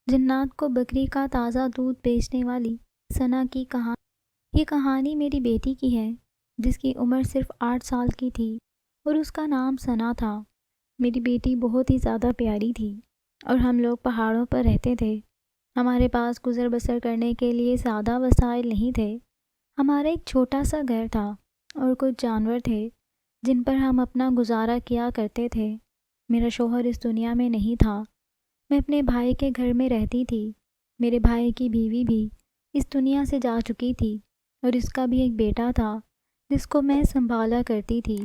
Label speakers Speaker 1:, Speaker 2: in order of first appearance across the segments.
Speaker 1: جنات کو بکری کا تازہ دودھ بیچنے والی ثنا کی کہانی۔ یہ کہانی میری بیٹی کی ہے جس کی عمر صرف 8 سال کی تھی اور اس کا نام ثنا تھا۔ میری بیٹی بہت ہی زیادہ پیاری تھی اور ہم لوگ پہاڑوں پر رہتے تھے۔ ہمارے پاس گزر بسر کرنے کے لیے زیادہ وسائل نہیں تھے۔ ہمارا ایک چھوٹا سا گھر تھا اور کچھ جانور تھے جن پر ہم اپنا گزارا کیا کرتے تھے۔ میرا شوہر اس دنیا میں نہیں تھا۔ میں اپنے بھائی کے گھر میں رہتی تھی۔ میرے بھائی کی بیوی بھی اس دنیا سے جا چکی تھی اور اس کا بھی ایک بیٹا تھا جس کو میں سنبھالا کرتی تھی۔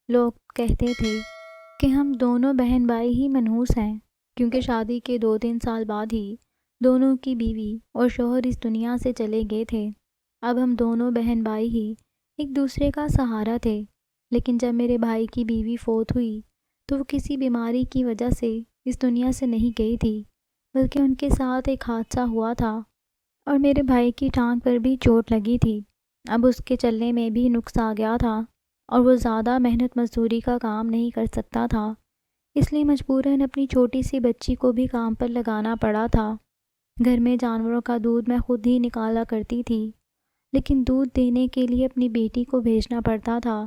Speaker 1: لوگ کہتے تھے کہ ہم دونوں بہن بھائی ہی منحوس ہیں کیونکہ شادی کے 2-3 سال بعد ہی دونوں کی بیوی اور شوہر اس دنیا سے چلے گئے تھے۔ اب ہم دونوں بہن بھائی ہی ایک دوسرے کا سہارا تھے، لیکن جب میرے بھائی کی بیوی فوت ہوئی تو وہ کسی بیماری کی وجہ سے اس دنیا سے نہیں گئی تھی، بلکہ ان کے ساتھ ایک حادثہ ہوا تھا اور میرے بھائی کی ٹانگ پر بھی چوٹ لگی تھی۔ اب اس کے چلنے میں بھی نقص آ گیا تھا اور وہ زیادہ محنت مزدوری کا کام نہیں کر سکتا تھا، اس لیے مجبوراً اپنی چھوٹی سی بچی کو بھی کام پر لگانا پڑا تھا۔ گھر میں جانوروں کا دودھ میں خود ہی نکالا کرتی تھی، لیکن دودھ دینے کے لیے اپنی بیٹی کو بھیجنا پڑتا تھا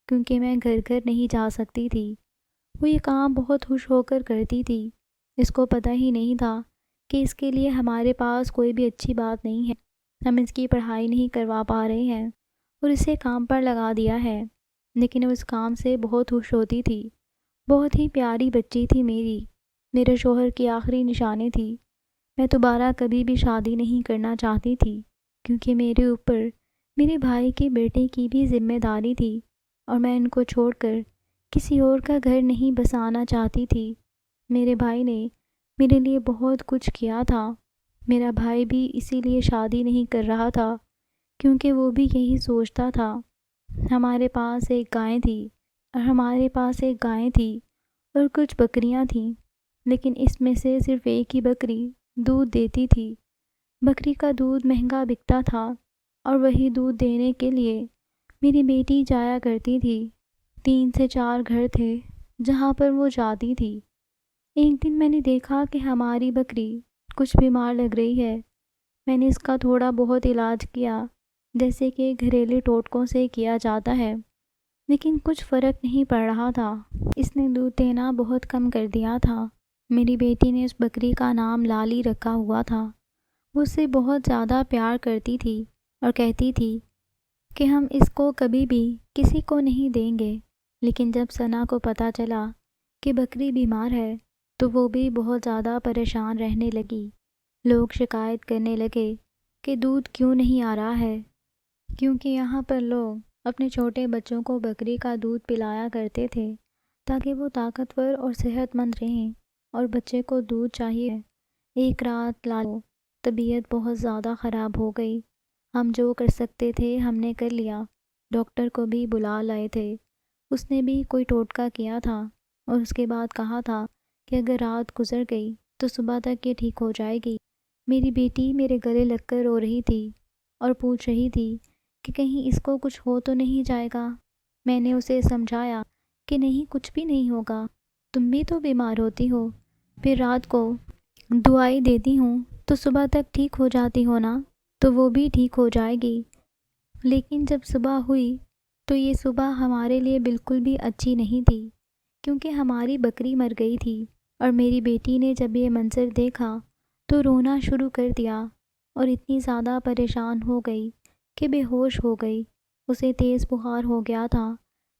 Speaker 1: کیونکہ میں گھر گھر نہیں جا سکتی تھی۔ وہ یہ کام بہت خوش ہو کر کرتی تھی۔ اس کو پتہ ہی نہیں تھا کہ اس کے لیے ہمارے پاس کوئی بھی اچھی بات نہیں ہے۔ ہم اس کی پڑھائی نہیں کروا پا رہے ہیں اور اسے کام پر لگا دیا ہے، لیکن وہ اس کام سے بہت خوش ہوتی تھی۔ بہت ہی پیاری بچی تھی میری، میرے شوہر کی آخری نشانی تھی۔ میں دوبارہ کبھی بھی شادی نہیں کرنا چاہتی تھی کیونکہ میرے اوپر میرے بھائی کے بیٹے کی بھی ذمہ داری تھی اور میں ان کو چھوڑ کر کسی اور کا گھر نہیں بسانا چاہتی تھی۔ میرے بھائی نے میرے لیے بہت کچھ کیا تھا۔ میرا بھائی بھی اسی لیے شادی نہیں کر رہا تھا کیونکہ وہ بھی یہی سوچتا تھا۔ ہمارے پاس ایک گائیں تھی اور کچھ بکریاں تھیں، لیکن اس میں سے صرف ایک ہی بکری دودھ دیتی تھی۔ بکری کا دودھ مہنگا بکتا تھا اور وہی دودھ دینے کے لیے میری بیٹی جایا کرتی تھی۔ 3 سے 4 گھر تھے جہاں پر وہ جاتی تھی۔ ایک دن میں نے دیکھا کہ ہماری بکری کچھ بیمار لگ رہی ہے۔ میں نے اس کا تھوڑا بہت علاج کیا جیسے کہ گھریلو ٹوٹکوں سے کیا جاتا ہے، لیکن کچھ فرق نہیں پڑ رہا تھا۔ اس نے دودھ دینا بہت کم کر دیا تھا۔ میری بیٹی نے اس بکری کا نام لالی رکھا ہوا تھا۔ وہ اسے بہت زیادہ پیار کرتی تھی اور کہتی تھی کہ ہم اس کو کبھی بھی کسی کو نہیں دیں گے۔ لیکن جب ثنا کو پتہ چلا کہ بکری بیمار ہے تو وہ بھی بہت زیادہ پریشان رہنے لگی۔ لوگ شکایت کرنے لگے کہ دودھ کیوں نہیں آ رہا ہے، کیونکہ یہاں پر لوگ اپنے چھوٹے بچوں کو بکری کا دودھ پلایا کرتے تھے تاکہ وہ طاقتور اور صحت مند رہیں، اور بچے کو دودھ چاہیے۔ ایک رات لالی طبیعت بہت زیادہ خراب ہو گئی۔ ہم جو کر سکتے تھے ہم نے کر لیا۔ ڈاکٹر کو بھی بلا لائے تھے، اس نے بھی کوئی ٹوٹکا کیا تھا اور اس کے بعد کہا تھا کہ اگر رات گزر گئی تو صبح تک یہ ٹھیک ہو جائے گی۔ میری بیٹی میرے گلے لگ کر رو رہی تھی اور پوچھ رہی تھی کہ کہیں اس کو کچھ ہو تو نہیں جائے گا۔ میں نے اسے سمجھایا کہ نہیں، کچھ بھی نہیں ہوگا، تم بھی تو بیمار ہوتی ہو، پھر رات کو دوائی دیتی ہوں تو صبح تک ٹھیک ہو جاتی ہو نا، تو وہ بھی ٹھیک ہو جائے گی۔ لیکن جب صبح ہوئی تو یہ صبح ہمارے لیے بالکل بھی اچھی نہیں تھی کیونکہ ہماری بکری مر گئی تھی، اور میری بیٹی نے جب یہ منظر دیکھا تو رونا شروع کر دیا اور اتنی زیادہ پریشان ہو گئی کہ بے ہوش ہو گئی۔ اسے تیز بخار ہو گیا تھا۔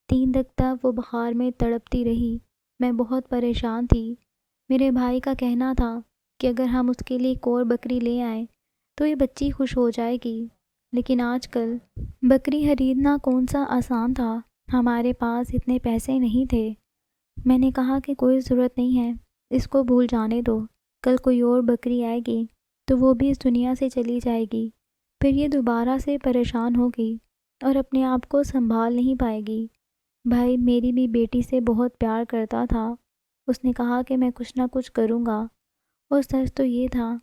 Speaker 1: 3 دن تک وہ بخار میں تڑپتی رہی۔ میں بہت پریشان تھی۔ میرے بھائی کا کہنا تھا کہ اگر ہم اس کے لیے ایک اور بکری لے آئیں تو یہ بچی خوش ہو جائے گی، لیکن آج کل بکری خریدنا کون سا آسان تھا، ہمارے پاس اتنے پیسے نہیں تھے۔ میں نے کہا کہ کوئی ضرورت نہیں ہے، اس کو بھول جانے دو، کل کوئی اور بکری آئے گی تو وہ بھی اس دنیا سے چلی جائے گی، پھر یہ دوبارہ سے پریشان ہوگی اور اپنے آپ کو سنبھال نہیں پائے گی۔ بھائی میری بھی بیٹی سے بہت پیار کرتا تھا۔ اس نے کہا کہ میں کچھ نہ کچھ کروں گا، اور سچ تو یہ تھا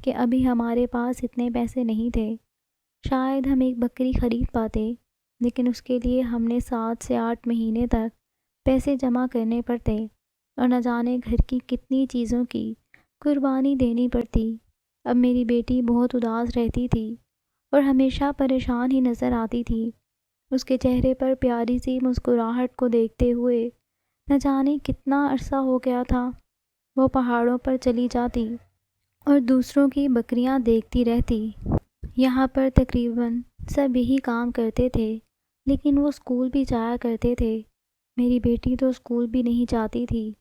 Speaker 1: کہ ابھی ہمارے پاس اتنے پیسے نہیں تھے۔ شاید ہم ایک بکری خرید پاتے، لیکن اس کے لیے ہم نے 7 سے 8 مہینے تک پیسے جمع کرنے پڑتے اور نہ جانے گھر کی کتنی چیزوں کی قربانی دینی پڑتی۔ اب میری بیٹی بہت اداس رہتی تھی اور ہمیشہ پریشان ہی نظر آتی تھی۔ اس کے چہرے پر پیاری سی مسکراہٹ کو دیکھتے ہوئے نہ جانے کتنا عرصہ ہو گیا تھا۔ وہ پہاڑوں پر چلی جاتی اور دوسروں کی بکریاں دیکھتی رہتی۔ یہاں پر تقریباً سب یہی کام کرتے تھے، لیکن وہ اسکول بھی جایا کرتے تھے۔ میری بیٹی تو اسکول بھی نہیں جاتی تھی۔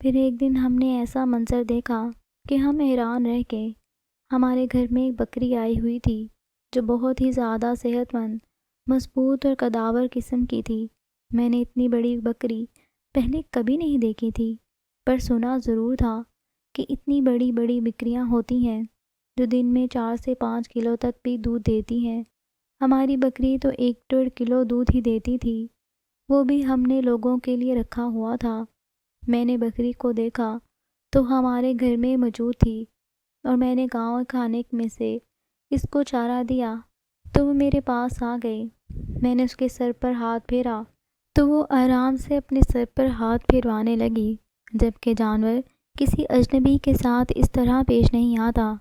Speaker 1: پھر ایک دن ہم نے ایسا منظر دیکھا کہ ہم حیران رہ گئے۔ ہمارے گھر میں ایک بکری آئی ہوئی تھی جو بہت ہی زیادہ صحت مند، مضبوط اور قداور قسم کی تھی۔ میں نے اتنی بڑی بکری پہلے کبھی نہیں دیکھی تھی، پر سنا ضرور تھا کہ اتنی بڑی بڑی بکریاں ہوتی ہیں جو دن میں 4 سے 5 کلو تک بھی دودھ دیتی ہیں۔ ہماری بکری تو 1.5 کلو دودھ ہی دیتی تھی، وہ بھی ہم نے لوگوں کے لیے رکھا ہوا تھا۔ میں نے بکری کو دیکھا تو ہمارے گھر میں موجود تھی اور میں نے گاؤں کھانے میں سے اس کو چارہ دیا تو وہ میرے پاس آ گئی۔ میں نے اس کے سر پر ہاتھ پھیرا تو وہ آرام سے اپنے سر پر ہاتھ پھروانے لگی، جبکہ جانور کسی اجنبی کے ساتھ اس طرح پیش نہیں آتا۔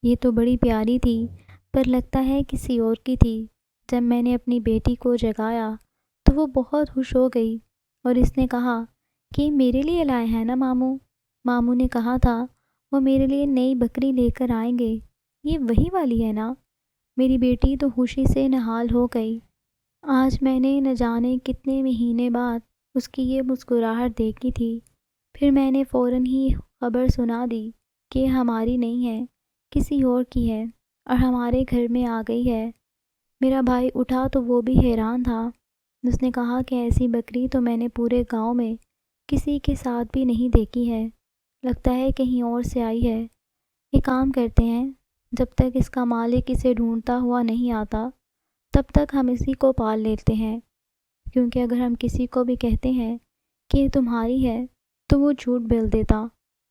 Speaker 1: یہ تو بڑی پیاری تھی، پر لگتا ہے کسی اور کی تھی۔ جب میں نے اپنی بیٹی کو جگایا تو وہ بہت خوش ہو گئی اور اس نے کہا کہ میرے لیے لائے ہیں نا ماموں؟ ماموں نے کہا تھا وہ میرے لیے نئی بکری لے کر آئیں گے، یہ وہی والی ہے نا؟ میری بیٹی تو خوشی سے نہال ہو گئی۔ آج میں نے نہ جانے کتنے مہینے بعد اس کی یہ مسکراہٹ دیکھی تھی۔ پھر میں نے فوراً ہی خبر سنا دی کہ ہماری نہیں ہے، کسی اور کی ہے اور ہمارے گھر میں آ گئی ہے۔ میرا بھائی اٹھا تو وہ بھی حیران تھا۔ اس نے کہا کہ ایسی بکری تو میں نے پورے گاؤں میں کسی کے ساتھ بھی نہیں دیکھی ہے، لگتا ہے کہیں اور سے آئی ہے۔ ایک کام کرتے ہیں، جب تک اس کا مالک اسے ڈھونڈتا ہوا نہیں آتا تب تک ہم اسی کو پال لیتے ہیں، کیونکہ اگر ہم کسی کو بھی کہتے ہیں کہ یہ تمہاری ہے تو وہ جھوٹ بول دیتا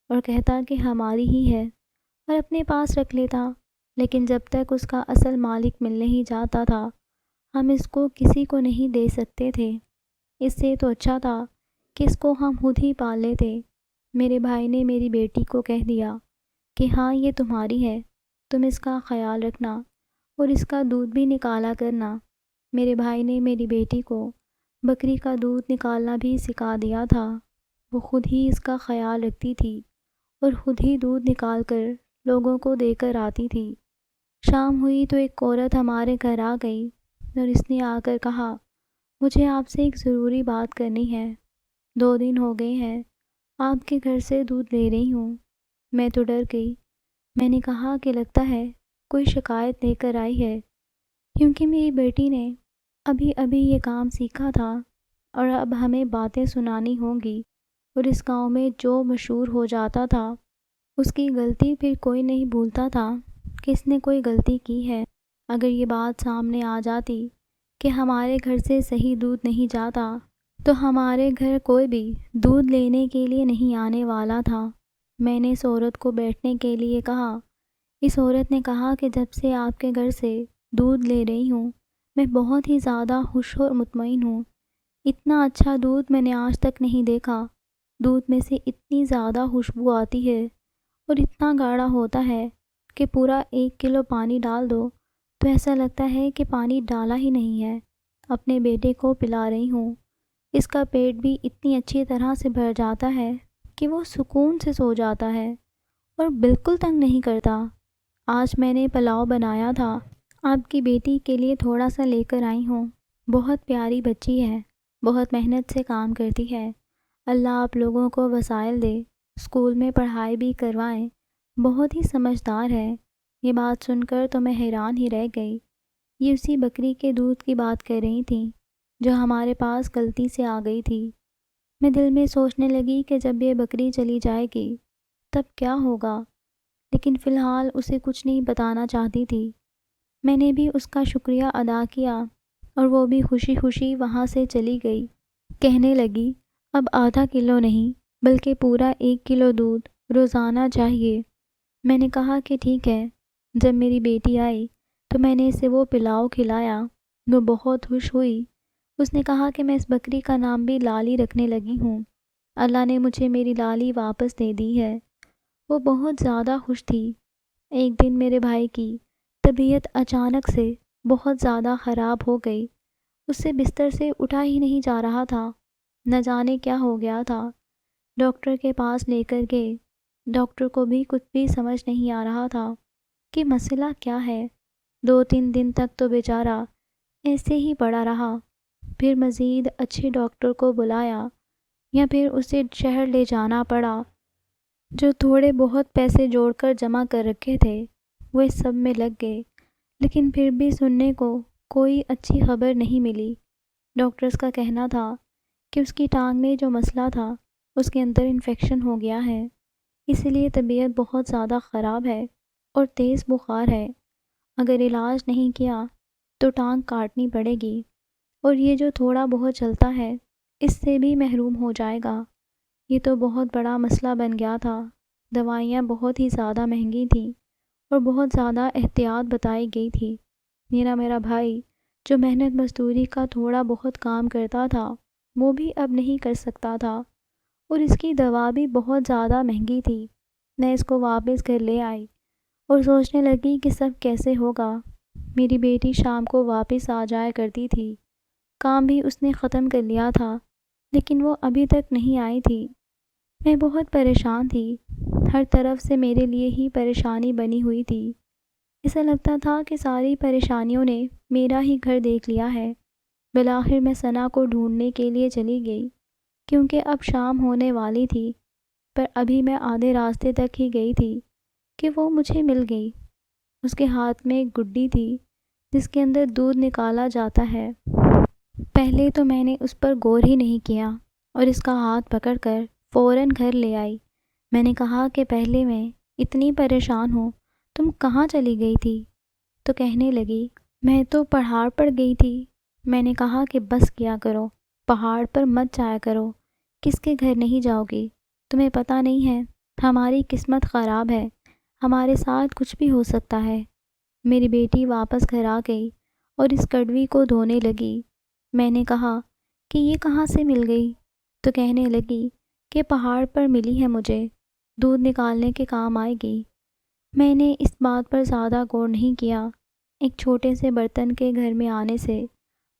Speaker 1: اور کہتا کہ ہماری ہی ہے اور اپنے پاس رکھ لیتا۔ لیکن جب تک اس کا اصل مالک مل نہیں جاتا تھا ہم اس کو کسی کو نہیں دے سکتے تھے۔ اس سے تو اچھا تھا کہ اس کو ہم خود ہی پال لیتے۔ میرے بھائی نے میری بیٹی کو کہہ دیا کہ ہاں یہ تمہاری ہے، تم اس کا خیال رکھنا اور اس کا دودھ بھی نکالا کرنا۔ میرے بھائی نے میری بیٹی کو بکری کا دودھ نکالنا بھی سکھا دیا تھا۔ وہ خود ہی اس کا خیال رکھتی تھی اور خود ہی دودھ نکال کر لوگوں کو دے کر آتی تھی۔ شام ہوئی تو ایک عورت ہمارے گھر آ گئی اور اس نے آ کر کہا مجھے آپ سے ایک ضروری بات کرنی ہے۔ 2 دن ہو گئے ہیں آپ کے گھر سے دودھ لے رہی ہوں۔ میں تو ڈر گئی۔ میں نے کہا کہ لگتا ہے کوئی شکایت لے کر آئی ہے، کیونکہ میری بیٹی نے ابھی ابھی یہ کام سیکھا تھا اور اب ہمیں باتیں سنانی ہوں گی، اور اس گاؤں میں جو مشہور ہو جاتا تھا اس کی غلطی پھر کوئی نہیں بھولتا تھا کہ اس نے کوئی غلطی کی ہے۔ اگر یہ بات سامنے آ جاتی کہ ہمارے گھر سے صحیح دودھ نہیں جاتا تو ہمارے گھر کوئی بھی دودھ لینے کے لیے نہیں آنے والا تھا۔ میں نے اس عورت کو بیٹھنے کے لیے کہا۔ اس عورت نے کہا کہ جب سے آپ کے گھر سے دودھ لے رہی ہوں میں بہت ہی زیادہ خوش اور مطمئن ہوں۔ اتنا اچھا دودھ میں نے آج تک نہیں دیکھا۔ دودھ میں سے اتنی زیادہ خوشبو آتی ہے اور اتنا گاڑھا ہوتا ہے کہ پورا 1 کلو پانی ڈال دو تو ایسا لگتا ہے کہ پانی ڈالا ہی نہیں ہے۔ اپنے بیٹے کو پلا رہی ہوں، اس کا پیٹ بھی اتنی اچھی طرح سے بھر جاتا ہے کہ وہ سکون سے سو جاتا ہے اور بالکل تنگ نہیں کرتا۔ آج میں نے پلاؤ بنایا تھا، آپ کی بیٹی کے لیے تھوڑا سا لے کر آئی ہوں۔ بہت پیاری بچی ہے، بہت محنت سے کام کرتی ہے۔ اللہ آپ لوگوں کو وسائل دے، اسکول میں پڑھائی بھی کروائیں، بہت ہی سمجھدار ہے۔ یہ بات سن کر تو میں حیران ہی رہ گئی۔ یہ اسی بکری کے دودھ کی بات کر رہی تھیں جو ہمارے پاس غلطی سے آ گئی تھی۔ میں دل میں سوچنے لگی کہ جب یہ بکری چلی جائے گی تب کیا ہوگا، لیکن فی الحال اسے کچھ نہیں بتانا چاہتی تھی۔ میں نے بھی اس کا شکریہ ادا کیا اور وہ بھی خوشی خوشی وہاں سے چلی گئی۔ کہنے لگی اب ½ کلو نہیں بلکہ پورا 1 کلو دودھ روزانہ چاہیے۔ میں نے کہا کہ ٹھیک ہے۔ جب میری بیٹی آئی تو میں نے اسے وہ پلاؤ کھلایا، وہ بہت خوش ہوئی۔ اس نے کہا کہ میں اس بکری کا نام بھی لالی رکھنے لگی ہوں، اللہ نے مجھے میری لالی واپس دے دی ہے۔ وہ بہت زیادہ خوش تھی۔ ایک دن میرے بھائی کی طبیعت اچانک سے بہت زیادہ خراب ہو گئی۔ اس سے بستر سے اٹھا ہی نہیں جا رہا تھا۔ نہ جانے کیا ہو گیا تھا۔ ڈاکٹر کے پاس لے کر گئے۔ ڈاکٹر کو بھی کچھ بھی سمجھ نہیں آ رہا تھا کہ مسئلہ کیا ہے۔ 2-3 دن تک تو بیچارہ ایسے ہی پڑا رہا۔ پھر مزید اچھے ڈاکٹر کو بلایا یا پھر اسے شہر لے جانا پڑا۔ جو تھوڑے بہت پیسے جوڑ کر جمع کر رکھے تھے وہ اس سب میں لگ گئے، لیکن پھر بھی سننے کو کوئی اچھی خبر نہیں ملی۔ ڈاکٹرز کا کہنا تھا کہ اس کی ٹانگ میں جو مسئلہ تھا اس کے اندر انفیکشن ہو گیا ہے، اس لیے طبیعت بہت زیادہ خراب ہے اور تیز بخار ہے۔ اگر علاج نہیں کیا تو ٹانگ کاٹنی پڑے گی، اور یہ جو تھوڑا بہت چلتا ہے اس سے بھی محروم ہو جائے گا۔ یہ تو بہت بڑا مسئلہ بن گیا تھا۔ دوائیاں بہت ہی زیادہ مہنگی تھیں اور بہت زیادہ احتیاط بتائی گئی تھی۔ میرا بھائی جو محنت مزدوری کا تھوڑا بہت کام کرتا تھا وہ بھی اب نہیں کر سکتا تھا، اور اس کی دوا بھی بہت زیادہ مہنگی تھی۔ میں اس کو واپس گھر لے آئی اور سوچنے لگی کہ سب کیسے ہوگا۔ میری بیٹی شام کو واپس آ جایا کرتی تھی۔ کام بھی اس نے ختم کر لیا تھا، لیکن وہ ابھی تک نہیں آئی تھی۔ میں بہت پریشان تھی۔ ہر طرف سے میرے لیے ہی پریشانی بنی ہوئی تھی۔ ایسا لگتا تھا کہ ساری پریشانیوں نے میرا ہی گھر دیکھ لیا ہے۔ بالآخر میں ثنا کو ڈھونڈنے کے لیے چلی گئی، کیونکہ اب شام ہونے والی تھی، پر ابھی میں آدھے راستے تک ہی گئی تھی کہ وہ مجھے مل گئی۔ اس کے ہاتھ میں ایک گڈی تھی جس کے اندر دودھ نکالا جاتا ہے۔ پہلے تو میں نے اس پر غور ہی نہیں کیا اور اس کا ہاتھ پکڑ کر فوراً گھر لے آئی۔ میں نے کہا کہ پہلے میں اتنی پریشان ہوں، تم کہاں چلی گئی تھی؟ تو کہنے لگی میں تو پہاڑ پر گئی تھی۔ میں نے کہا کہ بس کیا کرو، پہاڑ پر مت جایا کرو، کس کے گھر نہیں جاؤ گی؟ تمہیں پتہ نہیں ہے ہماری قسمت خراب ہے، ہمارے ساتھ کچھ بھی ہو سکتا ہے۔ میری بیٹی واپس گھر آ گئی اور اس کڑوی کو دھونے لگی۔ میں نے کہا کہ یہ کہاں سے مل گئی؟ تو کہنے لگی کہ پہاڑ پر ملی ہے مجھے، دودھ نکالنے کے کام آئے گی۔ میں نے اس بات پر زیادہ غور نہیں کیا۔ ایک چھوٹے سے برتن کے گھر میں آنے سے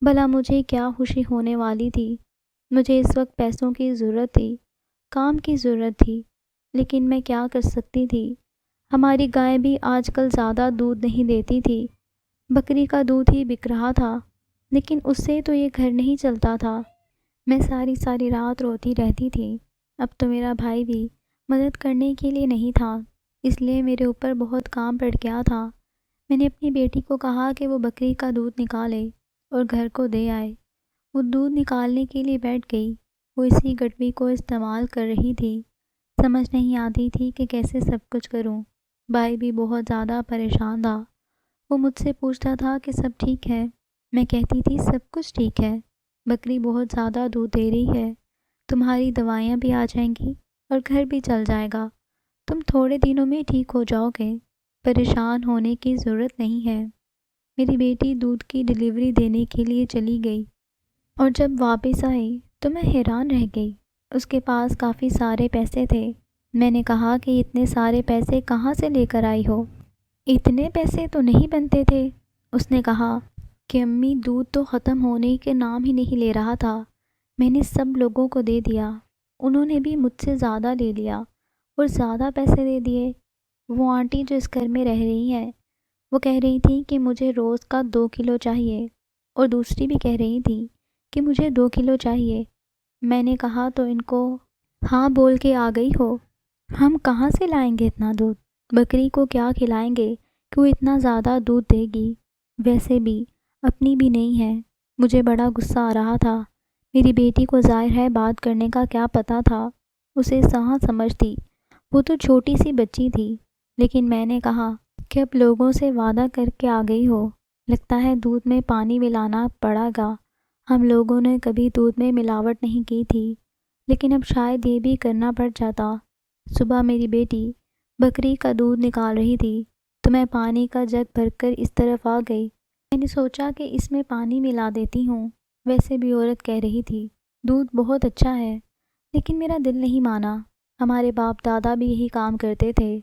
Speaker 1: بھلا مجھے کیا خوشی ہونے والی تھی؟ مجھے اس وقت پیسوں کی ضرورت تھی، کام کی ضرورت تھی، لیکن میں کیا کر سکتی تھی؟ ہماری گائے بھی آج کل زیادہ دودھ نہیں دیتی تھی۔ بکری کا دودھ ہی بک رہا تھا، لیکن اس سے تو یہ گھر نہیں چلتا تھا۔ میں ساری رات روتی رہتی تھی۔ اب تو میرا بھائی بھی مدد کرنے کے لیے نہیں تھا، اس لیے میرے اوپر بہت کام پڑ گیا تھا۔ میں نے اپنی بیٹی کو کہا کہ وہ بکری کا دودھ نکالے اور گھر کو دے آئے۔ وہ دودھ نکالنے کے لیے بیٹھ گئی۔ وہ اسی گٹوی کو استعمال کر رہی تھی۔ سمجھ نہیں آتی تھی کہ کیسے سب کچھ کروں۔ بھائی بھی بہت زیادہ پریشان تھا۔ وہ مجھ سے پوچھتا تھا کہ سب ٹھیک ہے؟ میں کہتی تھی سب کچھ ٹھیک ہے، بکری بہت زیادہ دودھ دے رہی ہے، تمہاری دوائیاں بھی آ جائیں گی اور گھر بھی چل جائے گا، تم تھوڑے دنوں میں ٹھیک ہو جاؤ گے، پریشان ہونے کی ضرورت نہیں ہے۔ میری بیٹی دودھ کی ڈلیوری دینے کے لیے چلی گئی، اور جب واپس آئی تو میں حیران رہ گئی۔ اس کے پاس کافی سارے پیسے تھے۔ میں نے کہا کہ اتنے سارے پیسے کہاں سے لے کر آئی ہو؟ اتنے پیسے تو نہیں بنتے تھے۔ اس نے کہا کہ امی دودھ تو ختم ہونے کے نام ہی نہیں لے رہا تھا، میں نے سب لوگوں کو دے دیا، انہوں نے بھی مجھ سے زیادہ لے لیا اور زیادہ پیسے دے دیے۔ وہ آنٹی جو اس گھر میں رہ رہی ہیں وہ کہہ رہی تھی کہ مجھے روز کا 2 کلو چاہیے، اور دوسری بھی کہہ رہی تھی کہ مجھے 2 کلو چاہیے۔ میں نے کہا تو ان کو ہاں بول کے آ گئی ہو، ہم کہاں سے لائیں گے اتنا دودھ؟ بکری کو کیا کھلائیں گے کہ وہ اتنا زیادہ دودھ دے گی؟ ویسے بھی اپنی بھی نہیں ہے۔ مجھے بڑا غصہ آ رہا تھا۔ میری بیٹی کو ظاہر ہے بات کرنے کا کیا پتہ تھا، اسے کہاں سمجھ تھی، وہ تو چھوٹی سی بچی تھی۔ لیکن میں نے کہا کہ اب لوگوں سے وعدہ کر کے آ گئی ہو، لگتا ہے دودھ میں پانی ملانا پڑے گا۔ ہم لوگوں نے کبھی دودھ میں ملاوٹ نہیں کی تھی، لیکن اب شاید یہ بھی کرنا پڑ جاتا۔ صبح میری بیٹی بکری کا دودھ نکال رہی تھی تو میں پانی کا جگ بھر کر اس طرف آ گئی۔ میں نے سوچا کہ اس میں پانی ملا دیتی ہوں۔ ویسے بھی عورت کہہ رہی تھی دودھ بہت اچھا ہے، لیکن میرا دل نہیں مانا۔ ہمارے باپ دادا بھی یہی کام کرتے تھے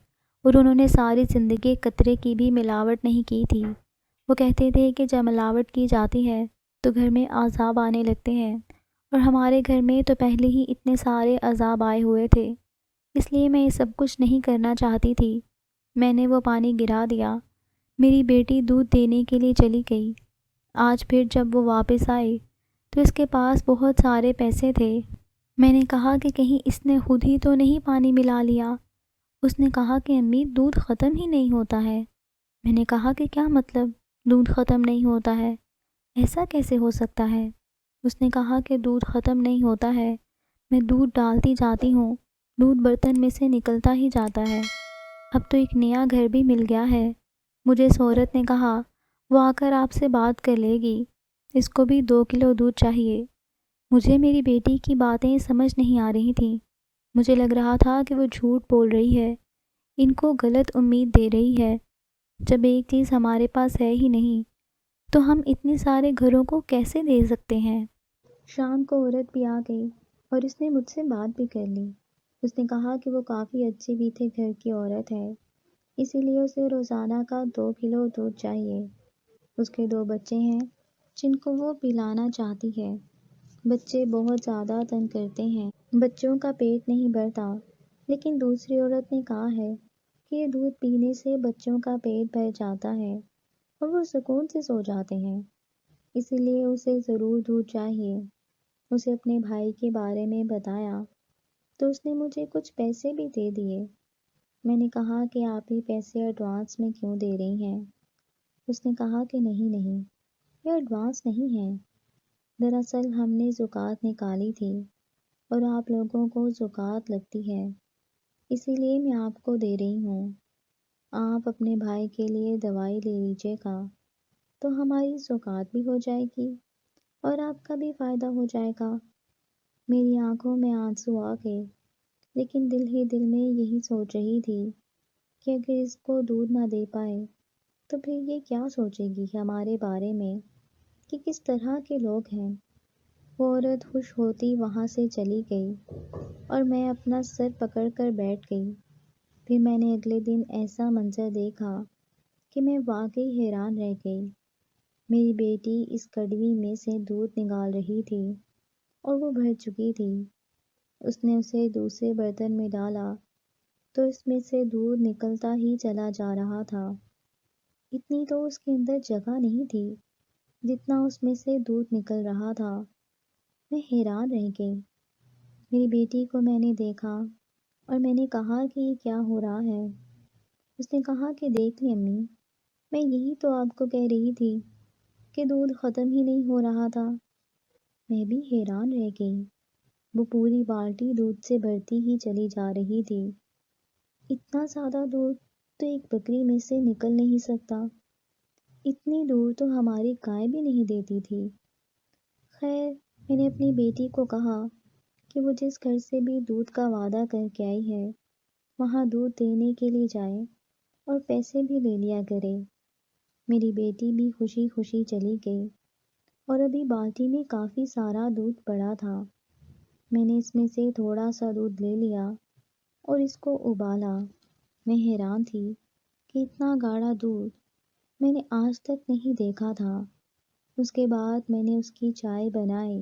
Speaker 1: اور انہوں نے ساری زندگی قطرے کی بھی ملاوٹ نہیں کی تھی۔ وہ کہتے تھے کہ جب ملاوٹ کی جاتی ہے تو گھر میں عذاب آنے لگتے ہیں، اور ہمارے گھر میں تو پہلے ہی اتنے سارے عذاب آئے ہوئے تھے، اس لیے میں یہ سب کچھ نہیں کرنا چاہتی تھی۔ میں نے وہ پانی گرا دیا۔ میری بیٹی دودھ دینے کے لیے چلی گئی۔ آج پھر جب وہ واپس آئی تو اس کے پاس بہت سارے پیسے تھے۔ میں نے کہا کہ کہیں اس نے خود ہی تو نہیں پانی ملا لیا۔ اس نے کہا کہ امی دودھ ختم ہی نہیں ہوتا ہے۔ میں نے کہا کہ کیا مطلب دودھ ختم نہیں ہوتا ہے؟ ایسا کیسے ہو سکتا ہے؟ اس نے کہا کہ دودھ ختم نہیں ہوتا ہے، میں دودھ ڈالتی جاتی ہوں، دودھ برتن میں سے نکلتا ہی جاتا ہے۔ اب تو ایک نیا گھر بھی مل گیا ہے۔ مجھے اس عورت نے کہا وہ آ کر آپ سے بات کر لے گی، اس کو بھی 2 کلو دودھ چاہیے۔ مجھے میری بیٹی کی باتیں سمجھ نہیں آ رہی تھیں۔ مجھے لگ رہا تھا کہ وہ جھوٹ بول رہی ہے، ان کو غلط امید دے رہی ہے۔ جب ایک چیز ہمارے پاس ہے ہی نہیں تو ہم اتنے سارے گھروں کو کیسے دے سکتے ہیں؟ شام کو عورت بھی آ گئی اور اس نے مجھ سے بات بھی کر لی۔ اس نے کہا کہ وہ کافی اچھی بھی تھے گھر کی عورت ہے، اسی لیے اسے روزانہ کا 2 کلو دودھ چاہیے۔ اس کے 2 بچے ہیں جن کو وہ پلانا چاہتی ہے۔ بچے بہت زیادہ تنگ کرتے ہیں، بچوں کا پیٹ نہیں بھرتا، لیکن دوسری عورت نے کہا ہے کہ یہ دودھ پینے سے بچوں کا پیٹ بھر جاتا ہے اور وہ سکون سے سو جاتے ہیں، اسی لیے اسے ضرور دودھ چاہیے۔ اسے اپنے بھائی کے بارے میں بتایا تو اس نے مجھے کچھ پیسے بھی دے دیے۔ میں نے کہا کہ آپ یہ پیسے ایڈوانس میں کیوں دے رہی ہیں؟ اس نے کہا کہ نہیں، یہ ایڈوانس نہیں ہے، دراصل ہم نے زکوٰۃ نکالی تھی اور آپ لوگوں کو زکوٰۃ لگتی ہے، اسی لیے میں آپ کو دے رہی ہوں۔ آپ اپنے بھائی کے لیے دوائی لے لیجیے گا تو ہماری زکوٰۃ بھی ہو جائے گی اور آپ کا بھی فائدہ ہو جائے گا۔ میری آنکھوں میں آنسو آ گئے، لیکن دل ہی دل میں یہی سوچ رہی تھی کہ اگر اس کو دودھ نہ دے پائے تو پھر یہ کیا سوچے گی ہمارے بارے میں کہ کس طرح کے لوگ ہیں۔ وہ عورت خوش ہوتی وہاں سے چلی گئی اور میں اپنا سر پکڑ کر بیٹھ گئی۔ پھر میں نے اگلے دن ایسا منظر دیکھا کہ میں واقعی حیران رہ گئی۔ میری بیٹی اس کڑوی میں سے دودھ نکال رہی تھی اور وہ بھر چکی تھی۔ اس نے اسے دوسرے برتن میں ڈالا تو اس میں سے دودھ نکلتا ہی چلا جا رہا تھا۔ اتنی تو اس کے اندر جگہ نہیں تھی جتنا اس میں سے دودھ نکل رہا تھا۔ میں حیران رہ گئی۔ میری بیٹی کو میں نے دیکھا اور میں نے کہا کہ یہ کیا ہو رہا ہے؟ اس نے کہا کہ دیکھ لی امی، میں یہی تو آپ کو کہہ رہی تھی کہ دودھ ختم ہی نہیں ہو رہا تھا۔ میں بھی حیران رہ گئی۔ وہ پوری بالٹی دودھ سے بھرتی ہی چلی جا رہی تھی۔ اتنا زیادہ دودھ تو ایک بکری میں سے نکل نہیں سکتا، اتنی دور تو ہماری گائے بھی نہیں دیتی تھی۔ خیر، میں نے اپنی بیٹی کو کہا کہ وہ جس گھر سے بھی دودھ کا وعدہ کر کے آئی ہے وہاں دودھ دینے کے لیے جائے اور پیسے بھی لے لیا کرے۔ میری بیٹی بھی خوشی خوشی چلی گئی اور ابھی بالٹی میں کافی سارا دودھ پڑا تھا۔ میں نے اس میں سے تھوڑا سا دودھ لے لیا اور اس کو ابالا۔ میں حیران تھی کہ اتنا گاڑھا دودھ میں نے آج تک نہیں دیکھا تھا۔ اس کے بعد میں نے اس کی چائے بنائی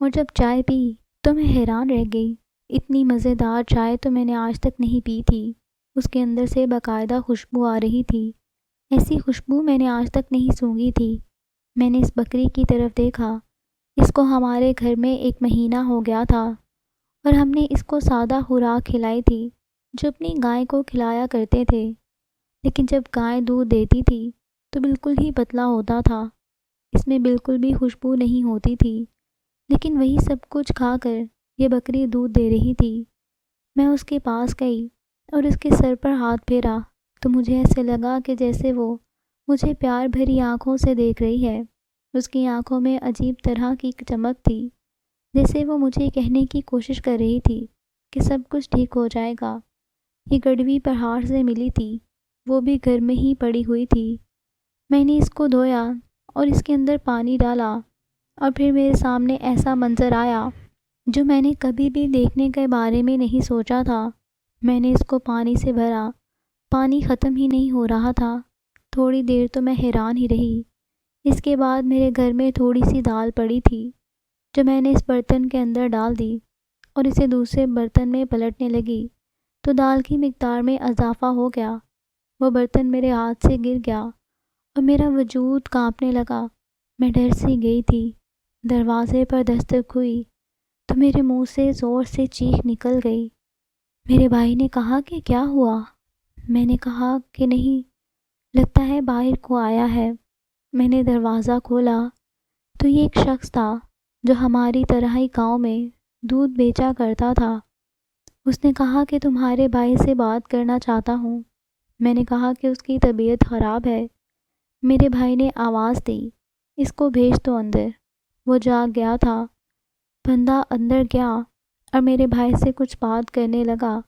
Speaker 1: اور جب چائے پی تو میں حیران رہ گئی۔ اتنی مزیدار چائے تو میں نے آج تک نہیں پی تھی۔ اس کے اندر سے باقاعدہ خوشبو آ رہی تھی، ایسی خوشبو میں نے آج تک نہیں سونگھی تھی۔ میں نے اس بکری کی طرف دیکھا، اس کو ہمارے گھر میں 1 مہینہ ہو گیا تھا اور ہم نے اس کو سادہ خوراک کھلائی تھی جو اپنی گائے کو کھلایا کرتے تھے، لیکن جب گائے دودھ دیتی تھی تو بالکل ہی پتلا ہوتا تھا، اس میں بالکل بھی خوشبو نہیں ہوتی تھی، لیکن وہی سب کچھ کھا کر یہ بکری دودھ دے رہی تھی۔ میں اس کے پاس گئی اور اس کے سر پر ہاتھ پھیرا تو مجھے ایسے لگا کہ جیسے وہ مجھے پیار بھری آنکھوں سے دیکھ رہی ہے۔ اس کی آنکھوں میں عجیب طرح کی چمک تھی، جیسے وہ مجھے کہنے کی کوشش کر رہی تھی کہ سب کچھ ٹھیک ہو جائے گا۔ یہ گڑوی پہاڑ سے ملی تھی، وہ بھی گھر میں ہی پڑی ہوئی تھی۔ میں نے اس کو دھویا اور اس کے اندر پانی ڈالا اور پھر میرے سامنے ایسا منظر آیا جو میں نے کبھی بھی دیکھنے کے بارے میں نہیں سوچا تھا۔ میں نے اس کو پانی سے بھرا، پانی ختم ہی نہیں ہو رہا تھا۔ تھوڑی دیر تو میں حیران ہی رہی۔ اس کے بعد میرے گھر میں تھوڑی سی دال پڑی تھی جو میں نے اس برتن کے اندر ڈال دی اور اسے دوسرے برتن میں پلٹنے لگی تو دال کی مقدار میں اضافہ ہو گیا۔ وہ برتن میرے ہاتھ سے گر گیا اور میرا وجود کانپنے لگا۔ میں ڈر سی گئی تھی۔ دروازے پر دستک ہوئی تو میرے منہ سے زور سے چیخ نکل گئی۔ میرے بھائی نے کہا کہ کیا ہوا؟ میں نے کہا کہ نہیں، لگتا ہے باہر کو آیا ہے۔ میں نے دروازہ کھولا تو یہ ایک شخص تھا جو ہماری طرح ہی گاؤں میں دودھ بیچا کرتا تھا۔ اس نے کہا کہ تمہارے بھائی سے بات کرنا چاہتا ہوں۔ میں نے کہا کہ اس کی طبیعت خراب ہے۔ میرے بھائی نے آواز دی، اس کو بھیج دو اندر۔ وہ جاگ گیا تھا۔ بندہ اندر گیا اور میرے بھائی سے کچھ بات کرنے لگا۔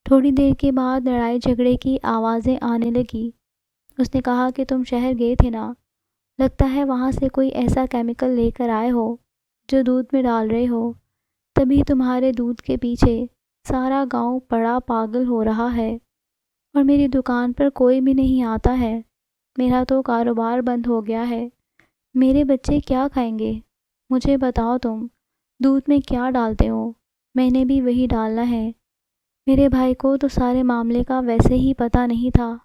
Speaker 1: تھوڑی دیر کے بعد لڑائی جھگڑے کی آوازیں آنے لگی۔ اس نے کہا کہ تم شہر گئے تھے نا، لگتا ہے وہاں سے کوئی ایسا کیمیکل لے کر آئے ہو جو دودھ میں ڈال رہے ہو، تبھی تمہارے دودھ کے پیچھے سارا گاؤں پڑا پاگل ہو رہا ہے اور میری دکان پر کوئی بھی نہیں آتا ہے۔ میرا تو کاروبار بند ہو گیا ہے۔ میرے بچے کیا کھائیں گے؟ مجھے بتاؤ تم دودھ میں کیا ڈالتے ہو؟ میں نے بھی وہی ڈالنا ہے۔ میرے بھائی کو تو سارے معاملے کا ویسے ہی پتہ نہیں تھا۔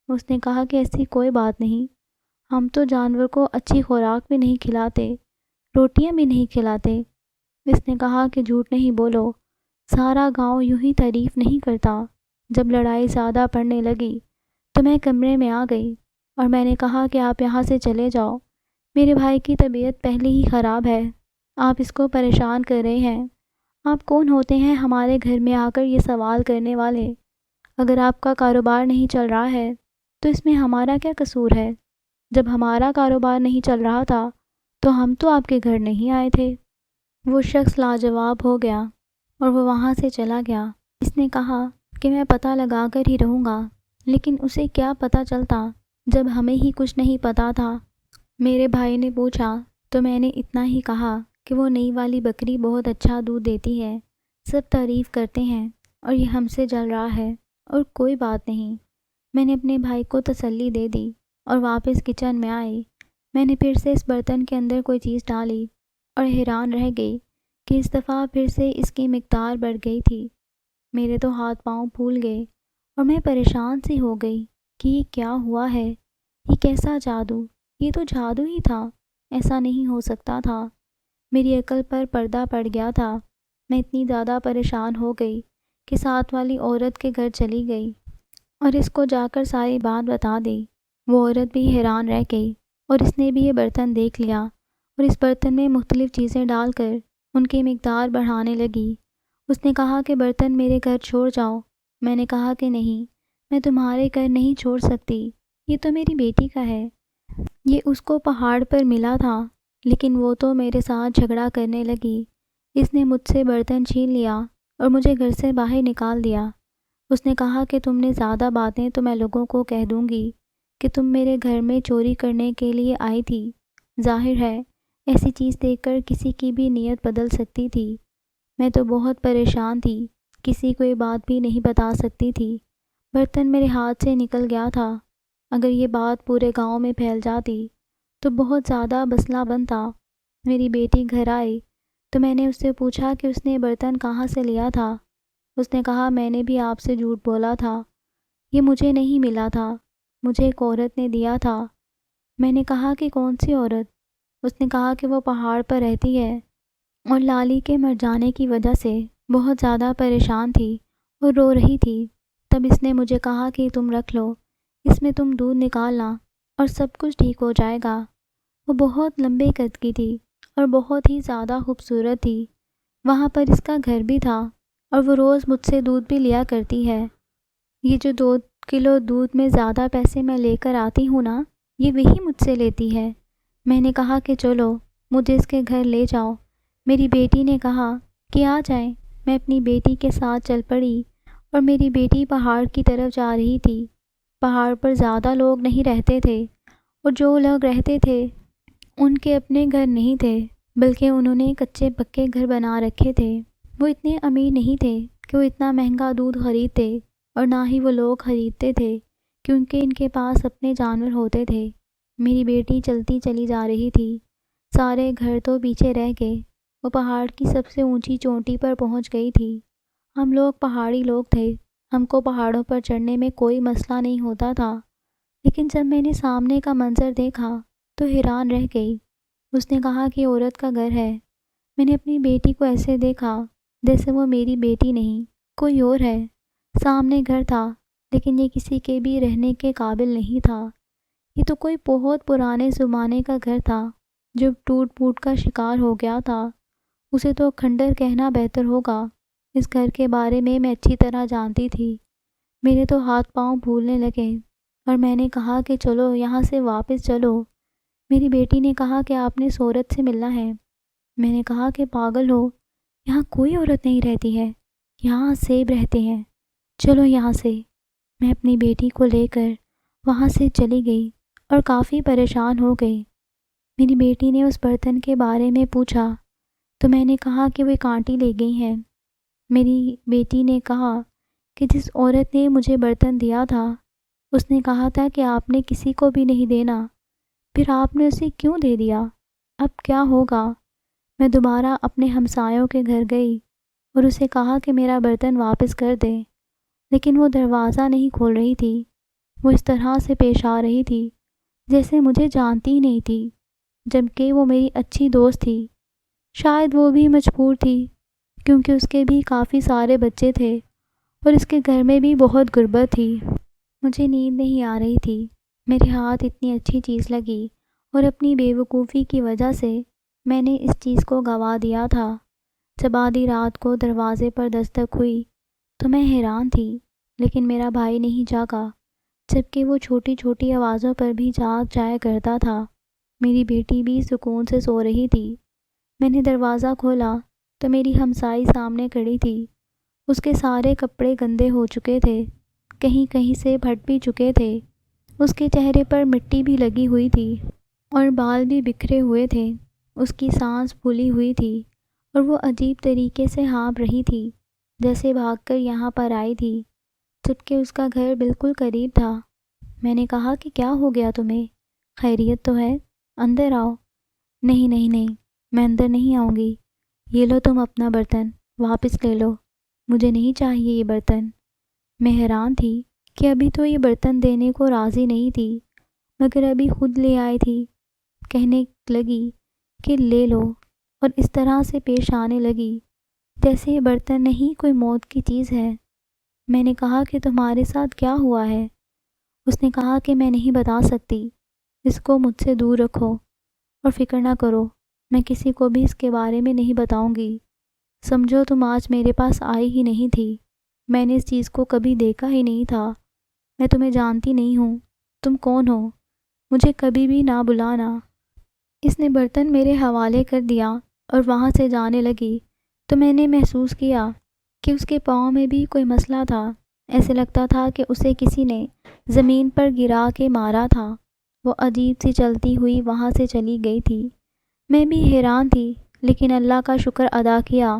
Speaker 1: اس نے کہا کہ ایسی کوئی بات نہیں، ہم تو جانور کو اچھی خوراک بھی نہیں کھلاتے، روٹیاں بھی نہیں کھلاتے۔ اس نے کہا کہ جھوٹ نہیں بولو، سارا گاؤں یوں ہی تعریف نہیں کرتا۔ جب لڑائی زیادہ پڑنے لگی تو میں کمرے میں آ گئی اور میں نے کہا کہ آپ یہاں سے چلے جاؤ، میرے بھائی کی طبیعت پہلے ہی خراب ہے، آپ اس کو پریشان کر رہے ہیں۔ آپ کون ہوتے ہیں ہمارے گھر میں آ کر یہ سوال کرنے والے؟ اگر آپ کا کاروبار نہیں چل رہا ہے تو اس میں ہمارا کیا قصور ہے؟ جب ہمارا کاروبار نہیں چل رہا تھا تو ہم تو آپ کے گھر نہیں آئے تھے۔ وہ شخص لاجواب ہو گیا اور وہ وہاں سے چلا گیا۔ اس نے کہا کہ میں پتہ لگا کر ہی رہوں گا، لیکن اسے کیا پتہ چلتا جب ہمیں ہی کچھ نہیں پتہ تھا۔ میرے بھائی نے پوچھا تو میں نے اتنا ہی کہا کہ وہ نئی والی بکری بہت اچھا دودھ دیتی ہے، سب تعریف کرتے ہیں اور یہ ہم سے جل رہا ہے اور کوئی بات نہیں۔ میں نے اپنے بھائی کو تسلی دے دی اور واپس کچن میں آئی۔ میں نے پھر سے اس برتن کے اندر کوئی چیز ڈالی اور حیران رہ گئی کہ اس دفعہ پھر سے اس کی مقدار بڑھ گئی تھی۔ میرے تو ہاتھ پاؤں پھول گئے اور میں پریشان سی ہو گئی کہ یہ کیا ہوا ہے، یہ کیسا جادو؟ یہ تو جادو ہی تھا، ایسا نہیں ہو سکتا تھا۔ میری عقل پر پردہ پڑ گیا تھا۔ میں اتنی زیادہ پریشان ہو گئی کہ ساتھ والی عورت کے گھر چلی گئی اور اس کو جا کر ساری بات بتا دی۔ وہ عورت بھی حیران رہ گئی اور اس نے بھی یہ برتن دیکھ لیا اور اس برتن میں مختلف چیزیں ڈال کر ان کی مقدار بڑھانے لگی۔ اس نے کہا کہ برتن میرے گھر چھوڑ جاؤ۔ میں نے کہا کہ نہیں، میں تمہارے گھر نہیں چھوڑ سکتی، یہ تو میری بیٹی کا ہے۔ یہ اس کو پہاڑ پر ملا تھا، لیکن وہ تو میرے ساتھ جھگڑا کرنے لگی۔ اس نے مجھ سے برتن چھین لیا اور مجھے گھر سے باہر نکال دیا۔ اس نے کہا کہ تم نے زیادہ باتیں تو میں لوگوں کو کہہ دوں گی کہ تم میرے گھر میں چوری کرنے کے لیے آئی تھی۔ ظاہر ہے ایسی چیز دیکھ کر کسی کی بھی نیت بدل سکتی تھی۔ میں تو بہت پریشان تھی، کسی کو یہ بات بھی نہیں بتا سکتی تھی۔ برتن میرے ہاتھ سے نکل گیا تھا۔ اگر یہ بات پورے گاؤں میں پھیل جاتی تو بہت زیادہ مسئلہ بنتا۔ میری بیٹی گھر آئی تو میں نے اس سے پوچھا کہ اس نے برتن کہاں سے لیا تھا۔ اس نے کہا میں نے بھی آپ سے جھوٹ بولا تھا، یہ مجھے نہیں ملا تھا، مجھے ایک عورت نے دیا تھا۔ میں نے کہا کہ کون سی عورت؟ اس نے کہا کہ وہ پہاڑ پر رہتی ہے اور لالی کے مر جانے کی وجہ سے بہت زیادہ پریشان تھی اور رو رہی تھی۔ تب اس نے مجھے کہا کہ تم رکھ لو، اس میں تم دودھ نکالنا اور سب کچھ ٹھیک ہو جائے گا۔ وہ بہت لمبے قد کی تھی اور بہت ہی زیادہ خوبصورت تھی۔ وہاں پر اس کا گھر بھی تھا اور وہ روز مجھ سے دودھ بھی لیا کرتی ہے۔ یہ جو 2 کلو دودھ میں زیادہ پیسے میں لے کر آتی ہوں نا، یہ وہی مجھ سے لیتی ہے۔ میں نے کہا کہ چلو مجھے اس کے گھر لے جاؤ۔ میری بیٹی نے کہا کہ آ جائیں۔ میں اپنی بیٹی کے ساتھ چل پڑی اور میری بیٹی پہاڑ کی طرف جا رہی تھی۔ پہاڑ پر زیادہ لوگ نہیں رہتے تھے اور جو لوگ رہتے تھے ان کے اپنے گھر نہیں تھے۔ بلکہ انہوں نے کچے پکے گھر بنا رکھے تھے۔ وہ اتنے امیر نہیں تھے کہ وہ اتنا مہنگا دودھ خریدتے، اور نہ ہی وہ لوگ خریدتے تھے کیونکہ ان کے پاس اپنے جانور ہوتے تھے۔ میری بیٹی چلتی چلی جا رہی تھی، سارے گھر تو پیچھے رہ گئے۔ وہ پہاڑ کی سب سے اونچی چوٹی پر پہنچ گئی تھی۔ ہم لوگ پہاڑی لوگ تھے، ہم کو پہاڑوں پر چڑھنے میں کوئی مسئلہ نہیں ہوتا تھا، لیکن جب میں نے سامنے کا منظر دیکھا تو حیران رہ گئی۔ اس نے کہا کہ عورت کا گھر ہے۔ میں نے اپنی بیٹی کو ایسے دیکھا جیسے وہ میری بیٹی نہیں، کوئی اور ہے۔ سامنے گھر تھا، لیکن یہ کسی کے بھی رہنے کے قابل نہیں تھا۔ یہ تو کوئی بہت پرانے زمانے کا گھر تھا جو ٹوٹ پھوٹ کا شکار ہو گیا تھا۔ اسے تو کھنڈر کہنا بہتر ہوگا۔ اس گھر کے بارے میں اچھی طرح جانتی تھی۔ میرے تو ہاتھ پاؤں پھولنے لگے اور میں نے کہا کہ چلو یہاں سے واپس چلو۔ میری بیٹی نے کہا کہ آپ نے اس عورت سے ملنا ہے۔ میں نے کہا کہ پاگل ہو، یہاں کوئی عورت نہیں رہتی ہے، یہاں سیب رہتے ہیں، چلو یہاں سے۔ میں اپنی بیٹی کو لے کر وہاں سے چلی گئی اور کافی پریشان ہو گئی۔ میری بیٹی نے اس برتن کے بارے میں پوچھا تو میں نے کہا کہ وہ کانٹی لے گئی ہیں۔ میری بیٹی نے کہا کہ جس عورت نے مجھے برتن دیا تھا اس نے کہا تھا کہ آپ نے کسی کو بھی نہیں دینا، پھر آپ نے اسے کیوں دے دیا؟ اب کیا ہوگا؟ میں دوبارہ اپنے ہمسایوں کے گھر گئی اور اسے کہا کہ میرا برتن واپس کر دے، لیکن وہ دروازہ نہیں کھول رہی تھی۔ وہ اس طرح سے پیش آ رہی تھی جیسے مجھے جانتی ہی نہیں تھی، جبکہ وہ میری اچھی دوست تھی۔ شاید وہ بھی مجبور تھی کیونکہ اس کے بھی کافی سارے بچے تھے اور اس کے گھر میں بھی بہت غربت تھی۔ مجھے نیند نہیں آ رہی تھی۔ میرے ہاتھ اتنی اچھی چیز لگی اور اپنی بے وقوفی کی وجہ سے میں نے اس چیز کو گنوا دیا تھا۔ جب آدھی رات کو دروازے پر دستک ہوئی تو میں حیران تھی، لیکن میرا بھائی نہیں جاگا، جبکہ وہ چھوٹی چھوٹی آوازوں پر بھی جاگ جایا کرتا تھا۔ میری بیٹی بھی سکون سے سو رہی تھی۔ میں نے دروازہ کھولا تو میری ہمسائی سامنے کھڑی تھی۔ اس کے سارے کپڑے گندے ہو چکے تھے، کہیں کہیں سے پھٹ بھی چکے تھے۔ اس کے چہرے پر مٹی بھی لگی ہوئی تھی اور بال بھی بکھرے ہوئے تھے۔ اس کی سانس پھولی ہوئی تھی اور وہ عجیب طریقے سے ہانپ رہی تھی، جیسے بھاگ کر یہاں پر آئی تھی، جبکہ اس کا گھر بالکل قریب تھا۔ میں نے کہا کہ کیا ہو گیا تمہیں؟ خیریت تو ہے؟ اندر آؤ۔ نہیں نہیں نہیں، میں اندر نہیں آؤں گی۔ یہ لو تم اپنا برتن واپس لے لو، مجھے نہیں چاہیے یہ برتن۔ میں حیران تھی کہ ابھی تو یہ برتن دینے کو راضی نہیں تھی، مگر ابھی خود لے آئی تھی۔ کہنے لگی کہ لے لو، اور اس طرح سے پیش آنے لگی جیسے یہ برتن نہیں کوئی موت کی چیز ہے۔ میں نے کہا کہ تمہارے ساتھ کیا ہوا ہے؟ اس نے کہا کہ میں نہیں بتا سکتی، اس کو مجھ سے دور رکھو اور فکر نہ کرو، میں کسی کو بھی اس کے بارے میں نہیں بتاؤں گی۔ سمجھو تم آج میرے پاس آئی ہی نہیں تھی، میں نے اس چیز کو کبھی دیکھا ہی نہیں تھا، میں تمہیں جانتی نہیں ہوں، تم کون ہو، مجھے کبھی بھی نہ بلانا۔ اس نے برتن میرے حوالے کر دیا اور وہاں سے جانے لگی تو میں نے محسوس کیا کہ اس کے پاؤں میں بھی کوئی مسئلہ تھا۔ ایسے لگتا تھا کہ اسے کسی نے زمین پر گرا کے مارا تھا۔ وہ عجیب سی چلتی ہوئی وہاں سے چلی گئی تھی۔ میں بھی حیران تھی، لیکن اللہ کا شکر ادا کیا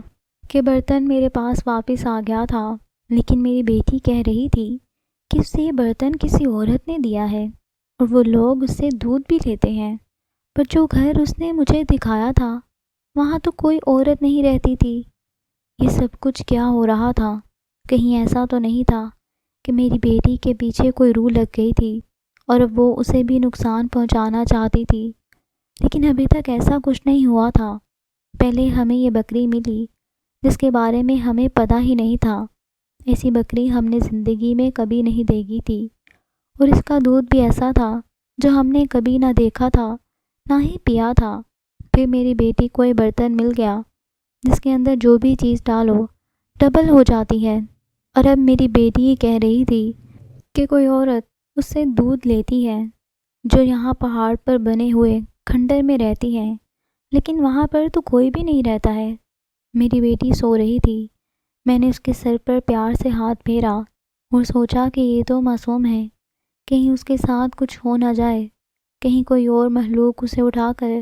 Speaker 1: کہ برتن میرے پاس واپس آ گیا تھا۔ لیکن میری بیٹی کہہ رہی تھی کہ اسے یہ برتن کسی عورت نے دیا ہے اور وہ لوگ اس سے دودھ بھی لیتے ہیں، پر جو گھر اس نے مجھے دکھایا تھا وہاں تو کوئی عورت نہیں رہتی تھی۔ یہ سب کچھ کیا ہو رہا تھا؟ کہیں ایسا تو نہیں تھا کہ میری بیٹی کے پیچھے کوئی روح لگ گئی تھی اور اب وہ اسے بھی نقصان پہنچانا چاہتی تھی؟ لیکن ابھی تک ایسا کچھ نہیں ہوا تھا۔ پہلے ہمیں یہ بکری ملی جس کے بارے میں ہمیں پتہ ہی نہیں تھا۔ ایسی بکری ہم نے زندگی میں کبھی نہیں دیکھی تھی، اور اس کا دودھ بھی ایسا تھا جو ہم نے کبھی نہ دیکھا تھا نہ ہی پیا تھا۔ پھر میری بیٹی کو یہ برتن مل گیا جس کے اندر جو بھی چیز ڈالو ڈبل ہو جاتی ہے، اور اب میری بیٹی یہ کہہ رہی تھی کہ کوئی عورت اس سے دودھ لیتی ہے جو یہاں پہاڑ پر بنے ہوئے کھنڈر میں رہتی ہے، لیکن وہاں پر تو کوئی بھی نہیں رہتا ہے۔ میری بیٹی سو رہی تھی۔ میں نے اس کے سر پر پیار سے ہاتھ پھیرا اور سوچا کہ یہ تو معصوم ہے، کہیں اس کے ساتھ کچھ ہو نہ جائے، کہیں کوئی اور مخلوق اسے اٹھا کر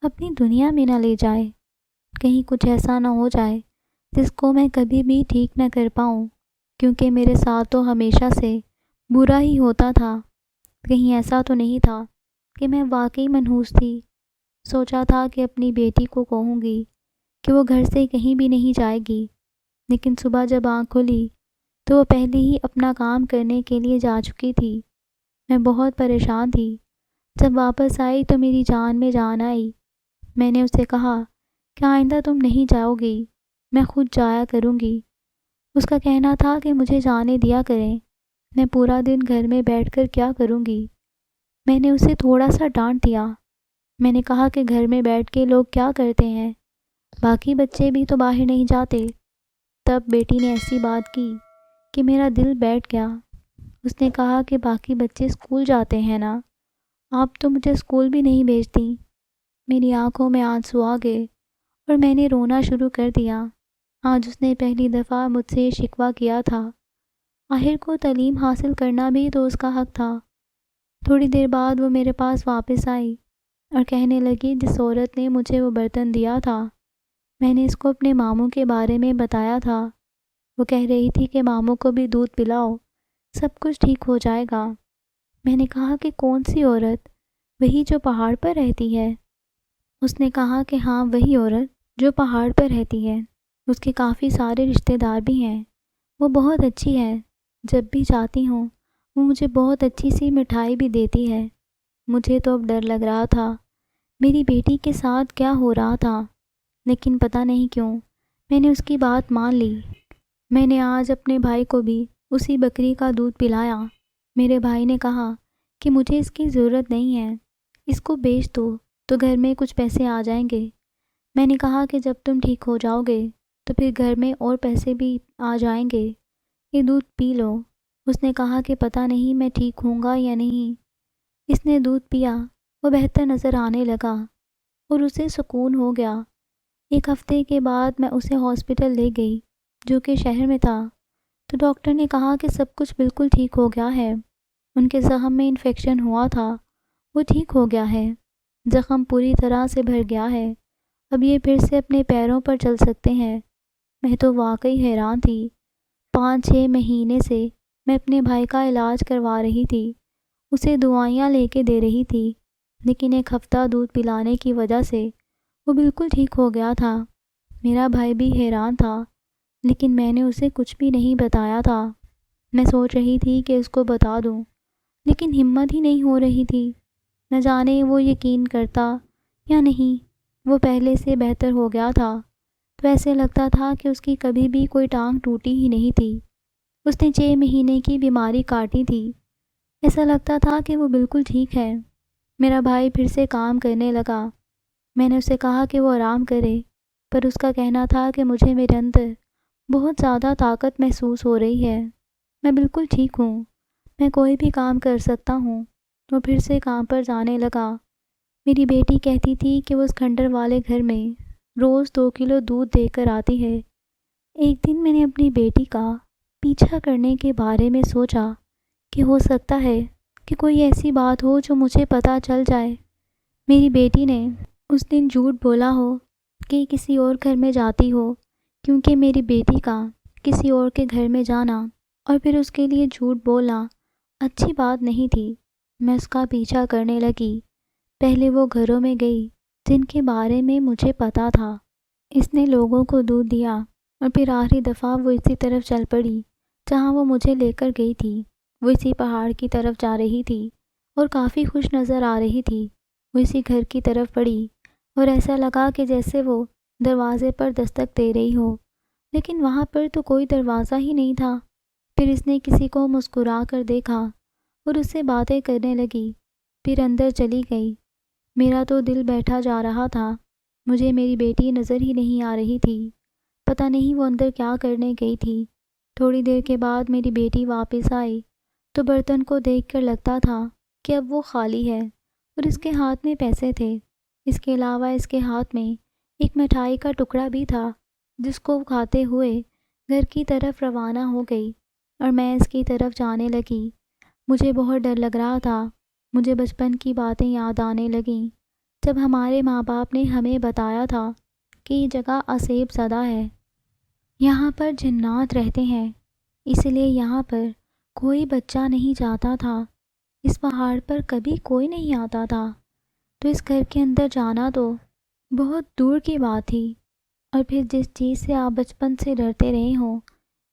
Speaker 1: اپنی دنیا میں نہ لے جائے، کہیں کچھ ایسا نہ ہو جائے جس کو میں کبھی بھی ٹھیک نہ کر پاؤں، کیونکہ میرے ساتھ تو ہمیشہ سے برا ہی ہوتا تھا۔ کہیں ایسا تو نہیں تھا کہ میں واقعی منحوس تھی؟ سوچا تھا کہ اپنی بیٹی کو کہوں گی کہ وہ گھر سے کہیں بھی نہیں جائے گی، لیکن صبح جب آنکھ کھلی تو وہ پہلے ہی اپنا کام کرنے کے لیے جا چکی تھی۔ میں بہت پریشان تھی۔ جب واپس آئی تو میری جان میں جان آئی۔ میں نے اسے کہا کہ آئندہ تم نہیں جاؤ گی، میں خود جایا کروں گی۔ اس کا کہنا تھا کہ مجھے جانے دیا کریں، میں پورا دن گھر میں بیٹھ کر کیا کروں گی۔ میں نے اسے تھوڑا سا ڈانٹ دیا۔ میں نے کہا کہ گھر میں بیٹھ کے لوگ کیا کرتے ہیں، باقی بچے بھی تو باہر نہیں جاتے۔ تب بیٹی نے ایسی بات کی کہ میرا دل بیٹھ گیا۔ اس نے کہا کہ باقی بچے اسکول جاتے ہیں نا، آپ تو مجھے اسکول بھی نہیں بھیجتی۔ میری آنکھوں میں آنسو آ گئے اور میں نے رونا شروع کر دیا۔ آج اس نے پہلی دفعہ مجھ سے شکوہ کیا تھا۔ آخر کو تعلیم حاصل کرنا بھی تو اس کا حق تھا۔ تھوڑی دیر بعد وہ میرے پاس واپس آئی اور کہنے لگی جس عورت نے مجھے وہ برتن دیا تھا، میں نے اس کو اپنے ماموں کے بارے میں بتایا تھا۔ وہ کہہ رہی تھی کہ ماموں کو بھی دودھ پلاؤ، سب کچھ ٹھیک ہو جائے گا۔ میں نے کہا کہ کون سی عورت؟ وہی جو پہاڑ پر رہتی ہے؟ اس نے کہا کہ ہاں وہی عورت جو پہاڑ پر رہتی ہے، اس کے کافی سارے رشتہ دار بھی ہیں، وہ بہت اچھی ہے، جب بھی جاتی ہوں وہ مجھے بہت اچھی سی مٹھائی بھی دیتی ہے۔ مجھے تو اب ڈر لگ رہا تھا میری بیٹی کے ساتھ کیا ہو رہا تھا، لیکن پتہ نہیں کیوں میں نے اس کی بات مان لی۔ میں نے آج اپنے بھائی کو بھی اسی بکری کا دودھ پلایا۔ میرے بھائی نے کہا کہ مجھے اس کی ضرورت نہیں ہے، اس کو بیچ دو تو گھر میں کچھ پیسے آ جائیں گے۔ میں نے کہا کہ جب تم ٹھیک ہو جاؤ گے تو پھر گھر میں اور پیسے بھی آ جائیں گے، یہ دودھ پی لو۔ اس نے کہا کہ پتہ نہیں میں ٹھیک ہوں گا یا نہیں۔ اس نے دودھ پیا، وہ بہتر نظر آنے لگا اور اسے سکون ہو گیا۔ ایک ہفتے کے بعد میں اسے ہاسپٹل لے گئی جو کہ شہر میں تھا، تو ڈاکٹر نے کہا کہ سب کچھ بالکل ٹھیک ہو گیا ہے۔ ان کے زخم میں انفیکشن ہوا تھا، وہ ٹھیک ہو گیا ہے، زخم پوری طرح سے بھر گیا ہے، اب یہ پھر سے اپنے پیروں پر چل سکتے ہیں۔ میں تو واقعی حیران تھی۔ 5-6 مہینے سے میں اپنے بھائی کا علاج کروا رہی تھی، اسے دوائیاں لے کے دے رہی تھی، لیکن ایک ہفتہ دودھ پلانے کی وجہ سے وہ بالکل ٹھیک ہو گیا تھا۔ میرا بھائی بھی حیران تھا، لیکن میں نے اسے کچھ بھی نہیں بتایا تھا۔ میں سوچ رہی تھی کہ اس کو بتا دوں، لیکن ہمت ہی نہیں ہو رہی تھی۔ نہ جانے وہ یقین کرتا یا نہیں۔ وہ پہلے سے بہتر ہو گیا تھا، تو ایسے لگتا تھا کہ اس کی کبھی بھی کوئی ٹانگ ٹوٹی ہی نہیں تھی۔ اس نے 6 مہینے کی بیماری کاٹی تھی، ایسا لگتا تھا کہ وہ بالکل ٹھیک ہے۔ میرا بھائی پھر سے کام کرنے لگا۔ میں نے اسے کہا کہ وہ آرام کرے، پر اس کا کہنا تھا کہ مجھے میرے اندر بہت زیادہ طاقت محسوس ہو رہی ہے، میں بالکل ٹھیک ہوں، میں کوئی بھی کام کر سکتا ہوں۔ وہ پھر سے کام پر جانے لگا۔ میری بیٹی کہتی تھی کہ وہ اس کھنڈر والے گھر میں روز 2 کلو دودھ دے کر آتی ہے۔ ایک دن میں نے اپنی بیٹی کا پیچھا کرنے کے بارے میں سوچا کہ ہو سکتا ہے کہ کوئی ایسی بات ہو جو مجھے پتہ چل جائے۔ میری بیٹی نے اس دن جھوٹ بولا ہو کہ کسی اور گھر میں جاتی ہو، کیونکہ میری بیٹی کا کسی اور کے گھر میں جانا اور پھر اس کے لیے جھوٹ بولنا اچھی بات نہیں تھی۔ میں اس کا پیچھا کرنے لگی۔ پہلے وہ گھروں میں گئی جن کے بارے میں مجھے پتا تھا۔ اس نے لوگوں کو دودھ دیا اور پھر آخری دفعہ وہ اسی طرف چل پڑی جہاں وہ مجھے لے کر گئی تھی۔ وہ اسی پہاڑ کی طرف جا رہی تھی اور کافی خوش نظر آ رہی تھی۔ وہ اسی گھر کی طرف پڑی اور ایسا لگا کہ جیسے وہ دروازے پر دستک دے رہی ہو، لیکن وہاں پر تو کوئی دروازہ ہی نہیں تھا۔ پھر اس نے کسی کو مسکرا کر دیکھا اور اس سے باتیں کرنے لگی، پھر اندر چلی گئی۔ میرا تو دل بیٹھا جا رہا تھا۔ مجھے میری بیٹی نظر ہی نہیں آ رہی تھی، پتہ نہیں وہ اندر کیا کرنے گئی تھی۔ تھوڑی دیر کے بعد میری بیٹی واپس آئی تو برتن کو دیکھ کر لگتا تھا کہ اب وہ خالی ہے اور اس کے ہاتھ میں پیسے تھے۔ اس کے علاوہ اس کے ہاتھ میں ایک مٹھائی کا ٹکڑا بھی تھا، جس کو کھاتے ہوئے گھر کی طرف روانہ ہو گئی اور میں اس کی طرف جانے لگی۔ مجھے بہت ڈر لگ رہا تھا، مجھے بچپن کی باتیں یاد آنے لگیں۔ جب ہمارے ماں باپ نے ہمیں بتایا تھا کہ یہ جگہ عذاب زدہ ہے، یہاں پر جنات رہتے ہیں، اس لیے یہاں پر کوئی بچہ نہیں جاتا تھا، اس پہاڑ پر کبھی کوئی نہیں آتا تھا، تو اس گھر کے اندر جانا تو بہت دور کی بات تھی۔ اور پھر جس چیز سے آپ بچپن سے ڈرتے رہے ہوں،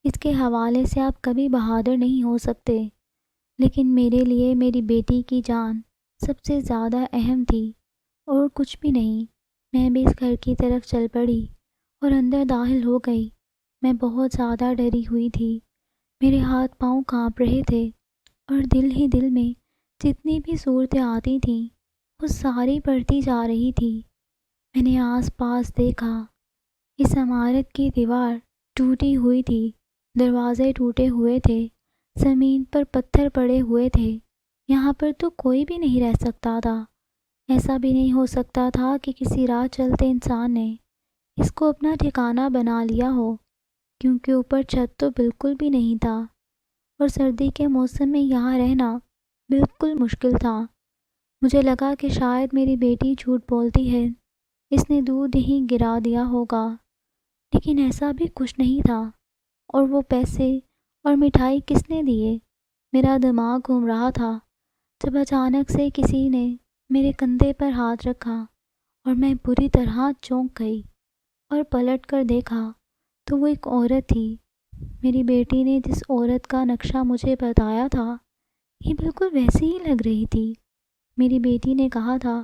Speaker 1: اس کے حوالے سے آپ کبھی بہادر نہیں ہو سکتے، لیکن میرے لیے میری بیٹی کی جان سب سے زیادہ اہم تھی، اور کچھ بھی نہیں۔ میں بھی اس گھر کی طرف چل پڑی اور اندر داخل ہو گئی۔ میں بہت زیادہ ڈری ہوئی تھی، میرے ہاتھ پاؤں کانپ رہے تھے، اور دل ہی دل میں جتنی بھی صورتیں آتی تھیں وہ ساری بڑھتی جا رہی تھی۔ میں نے آس پاس دیکھا، اس عمارت کی دیوار ٹوٹی ہوئی تھی، دروازے ٹوٹے ہوئے تھے، زمین پر پتھر پڑے ہوئے تھے، یہاں پر تو کوئی بھی نہیں رہ سکتا تھا۔ ایسا بھی نہیں ہو سکتا تھا کہ کسی راہ چلتے انسان نے اس کو اپنا ٹھکانہ بنا لیا ہو، کیونکہ اوپر چھت تو بالکل بھی نہیں تھا، اور سردی کے موسم میں یہاں رہنا بالکل مشکل تھا۔ مجھے لگا کہ شاید میری بیٹی جھوٹ بولتی ہے، اس نے دودھ ہی گرا دیا ہوگا، لیکن ایسا بھی کچھ نہیں تھا۔ اور وہ پیسے اور مٹھائی کس نے دیے؟ میرا دماغ گھوم رہا تھا جب اچانک سے کسی نے میرے کندھے پر ہاتھ رکھا، اور میں بری طرح چونک گئی، اور پلٹ کر دیکھا تو وہ ایک عورت تھی۔ میری بیٹی نے جس عورت کا نقشہ مجھے بتایا تھا، یہ بالکل ویسی ہی لگ رہی تھی۔ میری بیٹی نے کہا تھا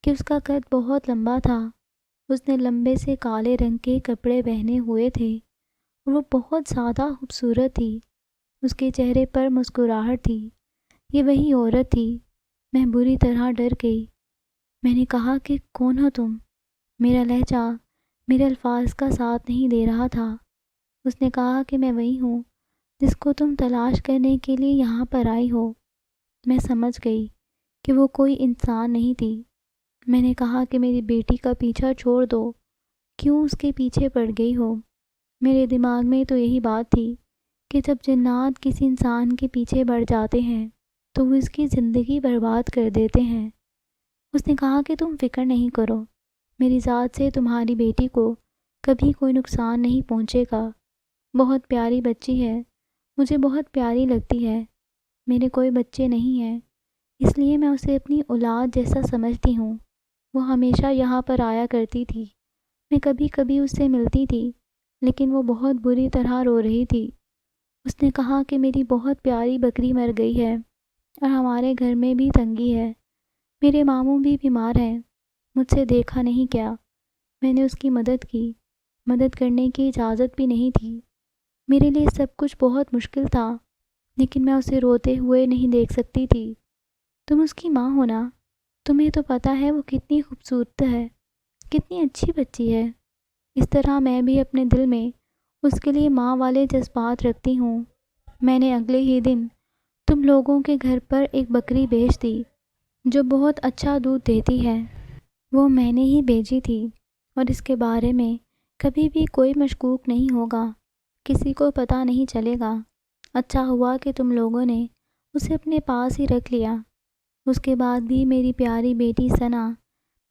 Speaker 1: کہ اس کا قد بہت لمبا تھا، اس نے لمبے سے کالے رنگ کے کپڑے پہنے ہوئے تھے، اور وہ بہت زیادہ خوبصورت تھی، اس کے چہرے پر مسکراہٹ تھی۔ یہ وہی عورت تھی۔ میں بری طرح ڈر گئی۔ میں نے کہا کہ کون ہو تم؟ میرا لہجہ میرے الفاظ کا ساتھ نہیں دے رہا تھا۔ اس نے کہا کہ میں وہی ہوں جس کو تم تلاش کرنے کے لیے یہاں پر آئی ہو۔ میں سمجھ گئی کہ وہ کوئی انسان نہیں تھی۔ میں نے کہا کہ میری بیٹی کا پیچھا چھوڑ دو، کیوں اس کے پیچھے پڑ گئی ہو؟ میرے دماغ میں تو یہی بات تھی کہ جب جنات کسی انسان کے پیچھے پڑ جاتے ہیں تو وہ اس کی زندگی برباد کر دیتے ہیں۔ اس نے کہا کہ تم فکر نہیں کرو، میری ذات سے تمہاری بیٹی کو کبھی کوئی نقصان نہیں پہنچے گا۔ بہت پیاری بچی ہے، مجھے بہت پیاری لگتی ہے۔ میرے کوئی بچے نہیں ہیں، اس لیے میں اسے اپنی اولاد جیسا سمجھتی ہوں۔ وہ ہمیشہ یہاں پر آیا کرتی تھی، میں کبھی کبھی اس سے ملتی تھی، لیکن وہ بہت بری طرح رو رہی تھی۔ اس نے کہا کہ میری بہت پیاری بکری مر گئی ہے، اور ہمارے گھر میں بھی تنگی ہے، میرے ماموں بھی بیمار ہیں، مجھ سے دیکھا نہیں کیا۔ میں نے اس کی مدد کی، مدد کرنے کی اجازت بھی نہیں تھی۔ میرے لیے سب کچھ بہت مشکل تھا، لیکن میں اسے روتے ہوئے نہیں دیکھ سکتی تھی۔ تم اس کی ماں ہو نا؟ تمہیں تو پتہ ہے وہ کتنی خوبصورت ہے، کتنی اچھی بچی ہے۔ اس طرح میں بھی اپنے دل میں اس کے لیے ماں والے جذبات رکھتی ہوں۔ میں نے اگلے ہی دن تم لوگوں کے گھر پر ایک بکری بھیج دی جو بہت اچھا دودھ دیتی ہے۔ وہ میں نے ہی بھیجی تھی، اور اس کے بارے میں کبھی بھی کوئی مشکوک نہیں ہوگا، کسی کو پتہ نہیں چلے گا۔ اچھا ہوا کہ تم لوگوں نے اسے اپنے پاس ہی رکھ لیا۔ اس کے بعد بھی میری پیاری بیٹی ثنا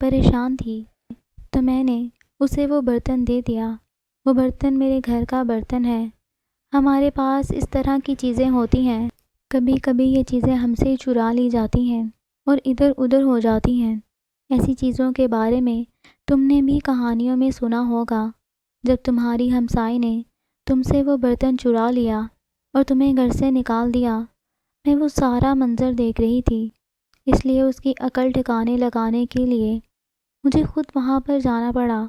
Speaker 1: پریشان تھی، تو میں نے اسے وہ برتن دے دیا۔ وہ برتن میرے گھر کا برتن ہے۔ ہمارے پاس اس طرح کی چیزیں ہوتی ہیں، کبھی کبھی یہ چیزیں ہم سے چرا لی جاتی ہیں اور ادھر ادھر ہو جاتی ہیں۔ ایسی چیزوں کے بارے میں تم نے بھی کہانیوں میں سنا ہوگا۔ جب تمہاری ہمسائی نے تم سے وہ برتن چرا لیا اور تمہیں گھر سے نکال دیا، میں وہ سارا منظر دیکھ رہی تھی، اس لیے اس کی عقل ٹھکانے لگانے کے لیے مجھے خود وہاں پر جانا پڑا۔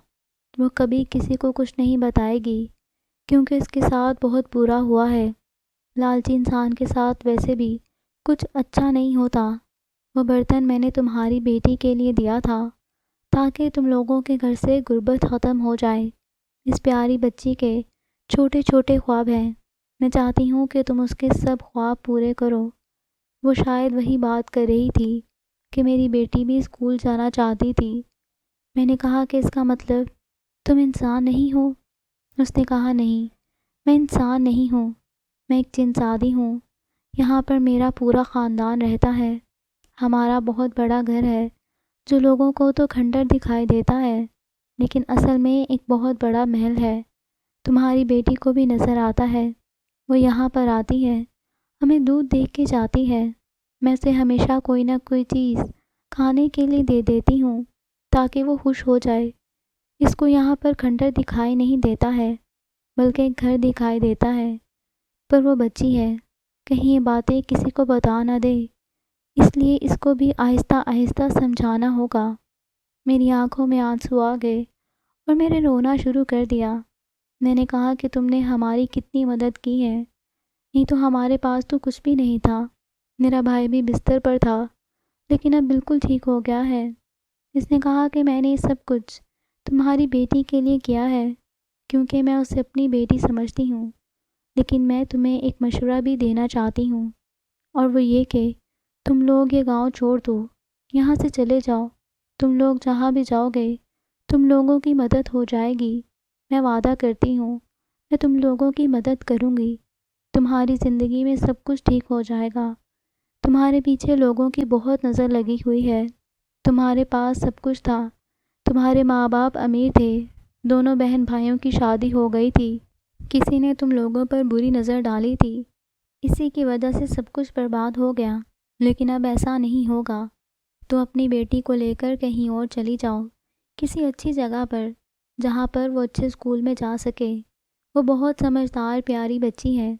Speaker 1: وہ کبھی کسی کو کچھ نہیں بتائے گی، کیونکہ اس کے ساتھ بہت برا ہوا ہے۔ لالچی انسان کے ساتھ ویسے بھی کچھ اچھا نہیں ہوتا۔ وہ برتن میں نے تمہاری بیٹی کے لیے دیا تھا تاکہ تم لوگوں کے گھر سے غربت ختم ہو جائے۔ اس پیاری بچی کے چھوٹے چھوٹے خواب ہیں، میں چاہتی ہوں کہ تم اس کے سب خواب پورے کرو۔ وہ شاید وہی بات کر رہی تھی کہ میری بیٹی بھی اسکول جانا چاہتی تھی۔ میں نے کہا کہ اس کا مطلب تم انسان نہیں ہو؟ اس نے کہا نہیں، میں انسان نہیں ہوں، میں ایک جنسادی ہوں۔ یہاں پر میرا پورا خاندان رہتا ہے، ہمارا بہت بڑا گھر ہے جو لوگوں کو تو کھنڈر دکھائی دیتا ہے لیکن اصل میں ایک بہت بڑا محل ہے۔ تمہاری بیٹی کو بھی نظر آتا ہے، وہ یہاں پر آتی ہے، ہمیں دودھ دے کے جاتی ہے۔ میں اسے ہمیشہ کوئی نہ کوئی چیز کھانے کے لیے دے دیتی ہوں تاکہ وہ خوش ہو جائے۔ اس کو یہاں پر کھنڈر دکھائی نہیں دیتا ہے بلکہ ایک گھر دکھائی دیتا ہے، پر وہ بچی ہے، کہیں یہ باتیں کسی کو بتا نہ دے، اس لیے اس کو بھی آہستہ آہستہ سمجھانا ہوگا۔ میری آنکھوں میں آنسو آ گئے اور میں نے رونا شروع کر دیا۔ میں نے کہا کہ تم نے ہماری کتنی مدد کی ہے، نہیں تو ہمارے پاس تو کچھ بھی نہیں تھا۔ میرا بھائی بھی بستر پر تھا لیکن اب بالکل ٹھیک ہو گیا ہے۔ اس نے کہا کہ میں نے یہ سب کچھ تمہاری بیٹی کے لیے کیا ہے کیونکہ میں اسے اپنی بیٹی سمجھتی ہوں، لیکن میں تمہیں ایک مشورہ بھی دینا چاہتی ہوں، اور وہ یہ کہ تم لوگ یہ گاؤں چھوڑ دو، یہاں سے چلے جاؤ۔ تم لوگ جہاں بھی جاؤ گے تم لوگوں کی مدد ہو جائے گی، میں وعدہ کرتی ہوں میں تم لوگوں کی مدد کروں گی، تمہاری زندگی میں سب کچھ ٹھیک ہو جائے گا۔ تمہارے پیچھے لوگوں کی بہت نظر لگی ہوئی ہے، تمہارے پاس سب کچھ تھا، تمہارے ماں باپ امیر تھے، دونوں بہن بھائیوں کی شادی ہو گئی تھی، کسی نے تم لوگوں پر بری نظر ڈالی تھی، اسی کی وجہ سے سب کچھ برباد ہو گیا، لیکن اب ایسا نہیں ہوگا۔ تو اپنی بیٹی کو لے کر کہیں اور چلی جاؤ، کسی اچھی جگہ پر جہاں پر وہ اچھے اسکول میں جا سکے۔ وہ بہت سمجھدار پیاری بچی ہے،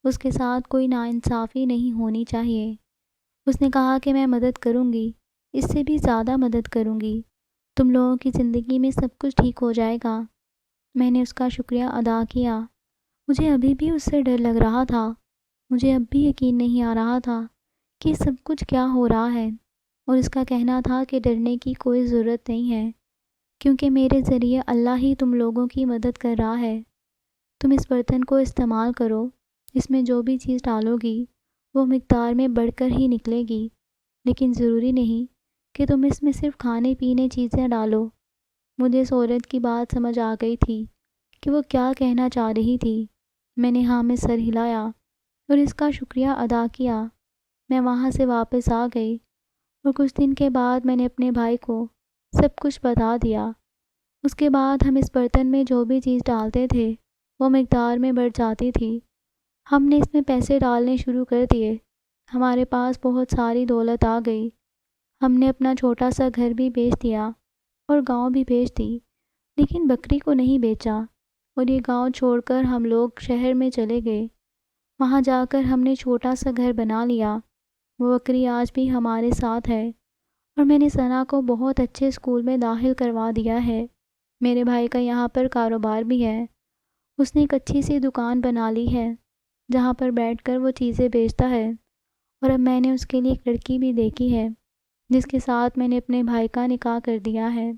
Speaker 1: اس کے ساتھ کوئی ناانصافی نہیں ہونی چاہیے۔ اس نے کہا کہ میں مدد کروں گی، اس سے بھی زیادہ مدد کروں گی، تم لوگوں کی زندگی میں سب کچھ ٹھیک ہو جائے گا۔ میں نے اس کا شکریہ ادا کیا۔ مجھے ابھی بھی اس سے ڈر لگ رہا تھا، مجھے اب بھی یقین نہیں آ رہا تھا کہ سب کچھ کیا ہو رہا ہے، اور اس کا کہنا تھا کہ ڈرنے کی کوئی ضرورت نہیں ہے کیونکہ میرے ذریعے اللہ ہی تم لوگوں کی مدد کر رہا ہے۔ تم اس برتن کو استعمال کرو، اس میں جو بھی چیز ڈالو گی وہ مقدار میں بڑھ کر ہی نکلے گی، لیکن ضروری نہیں کہ تم اس میں صرف کھانے پینے چیزیں ڈالو۔ مجھے اس عورت کی بات سمجھ آ گئی تھی کہ وہ کیا کہنا چاہ رہی تھی۔ میں نے ہاں میں سر ہلایا اور اس کا شکریہ ادا کیا۔ میں وہاں سے واپس آ گئی اور کچھ دن کے بعد میں نے اپنے بھائی کو سب کچھ بتا دیا۔ اس کے بعد ہم اس برتن میں جو بھی چیز ڈالتے تھے وہ مقدار میں بڑھ جاتی تھی۔ ہم نے اس میں پیسے ڈالنے شروع کر دیے، ہمارے پاس بہت ساری دولت آ گئی۔ ہم نے اپنا چھوٹا سا گھر بھی بیچ دیا اور گاؤں بھی بیچ دی، لیکن بکری کو نہیں بیچا، اور یہ گاؤں چھوڑ کر ہم لوگ شہر میں چلے گئے۔ وہاں جا کر ہم نے چھوٹا سا گھر بنا لیا۔ وہ بکری آج بھی ہمارے ساتھ ہے، اور میں نے ثنا کو بہت اچھے اسکول میں داخل کروا دیا ہے۔ میرے بھائی کا یہاں پر کاروبار بھی ہے، اس نے ایک اچھی سی دکان بنا لی ہے جہاں پر بیٹھ کر وہ چیزیں بیچتا ہے، اور اب میں نے اس کے لیے ایک لڑکی بھی دیکھی ہے جس کے ساتھ میں نے اپنے بھائی کا نکاح کر دیا ہے،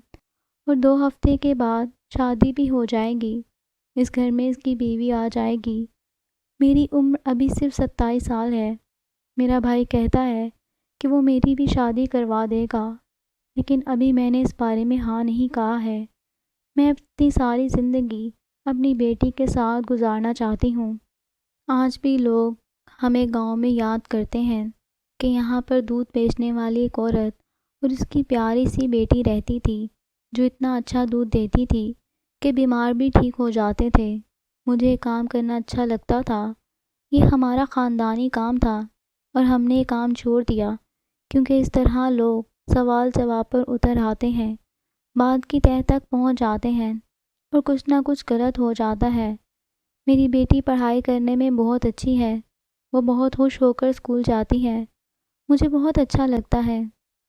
Speaker 1: اور 2 ہفتے کے بعد شادی بھی ہو جائے گی۔ اس گھر میں اس کی بیوی آ جائے گی۔ میری عمر ابھی صرف 27 سال ہے۔ میرا بھائی کہتا ہے کہ وہ میری بھی شادی کروا دے گا، لیکن ابھی میں نے اس بارے میں ہاں نہیں کہا ہے۔ میں اپنی ساری زندگی اپنی بیٹی کے ساتھ گزارنا چاہتی ہوں۔ آج بھی لوگ ہمیں گاؤں میں یاد کرتے ہیں کہ یہاں پر دودھ بیچنے والی ایک عورت اور اس کی پیاری سی بیٹی رہتی تھی جو اتنا اچھا دودھ دیتی تھی کہ بیمار بھی ٹھیک ہو جاتے تھے۔ مجھے یہ کام کرنا اچھا لگتا تھا، یہ ہمارا خاندانی کام تھا، اور ہم نے یہ کام چھوڑ دیا کیونکہ اس طرح لوگ سوال جواب پر اتر آتے ہیں، بات کی تہہ تک پہنچ جاتے ہیں، اور کچھ نہ کچھ غلط ہو جاتا ہے۔ میری بیٹی پڑھائی کرنے میں بہت اچھی ہے، وہ بہت خوش ہو کر اسکول جاتی ہے، مجھے بہت اچھا لگتا ہے۔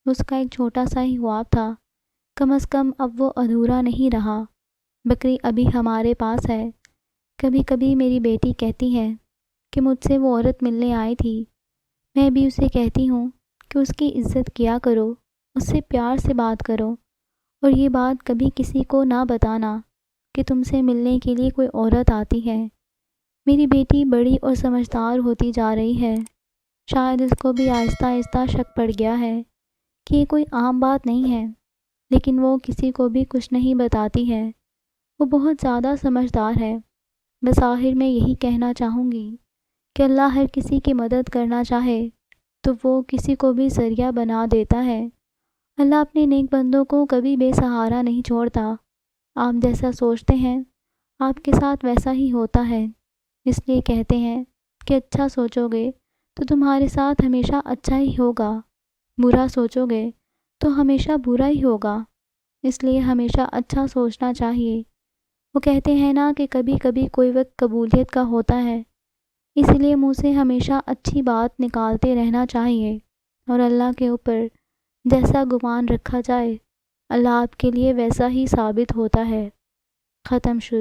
Speaker 1: اس کا ایک چھوٹا سا ہی خواب تھا، کم از کم اب وہ ادھورا نہیں رہا۔ بکری ابھی ہمارے پاس ہے۔ کبھی کبھی میری بیٹی کہتی ہے کہ مجھ سے وہ عورت ملنے آئی تھی، میں بھی اسے کہتی ہوں کہ اس کی عزت کیا کرو، اس سے پیار سے بات کرو، اور یہ بات کبھی کسی کو نہ بتانا کہ تم سے ملنے کے لیے کوئی عورت آتی ہے۔ میری بیٹی بڑی اور سمجھدار ہوتی جا رہی ہے، شاید اس کو بھی آہستہ آہستہ شک پڑ گیا ہے کہ یہ کوئی عام بات نہیں ہے، لیکن وہ کسی کو بھی کچھ نہیں بتاتی ہے، وہ بہت زیادہ سمجھدار ہے۔ بظاہر میں یہی کہنا چاہوں گی کہ اللہ ہر کسی کی مدد کرنا چاہے تو وہ کسی کو بھی ذریعہ بنا دیتا ہے۔ اللہ اپنے نیک بندوں کو کبھی بے سہارا نہیں چھوڑتا۔ آپ جیسا سوچتے ہیں آپ کے ساتھ ویسا ہی ہوتا ہے، اس لیے کہتے ہیں کہ اچھا سوچو گے تو تمہارے ساتھ ہمیشہ اچھا ہی ہوگا، برا سوچو گے تو ہمیشہ برا ہی ہوگا، اس لیے ہمیشہ اچھا سوچنا چاہیے۔ وہ کہتے ہیں نا کہ کبھی کبھی کوئی وقت قبولیت کا ہوتا ہے، اس لیے منہ سے ہمیشہ اچھی بات نکالتے رہنا چاہیے، اور اللہ کے اوپر جیسا گمان رکھا جائے اللہ آپ کے لیے ویسا ہی ثابت ہوتا ہے۔ ختم شد۔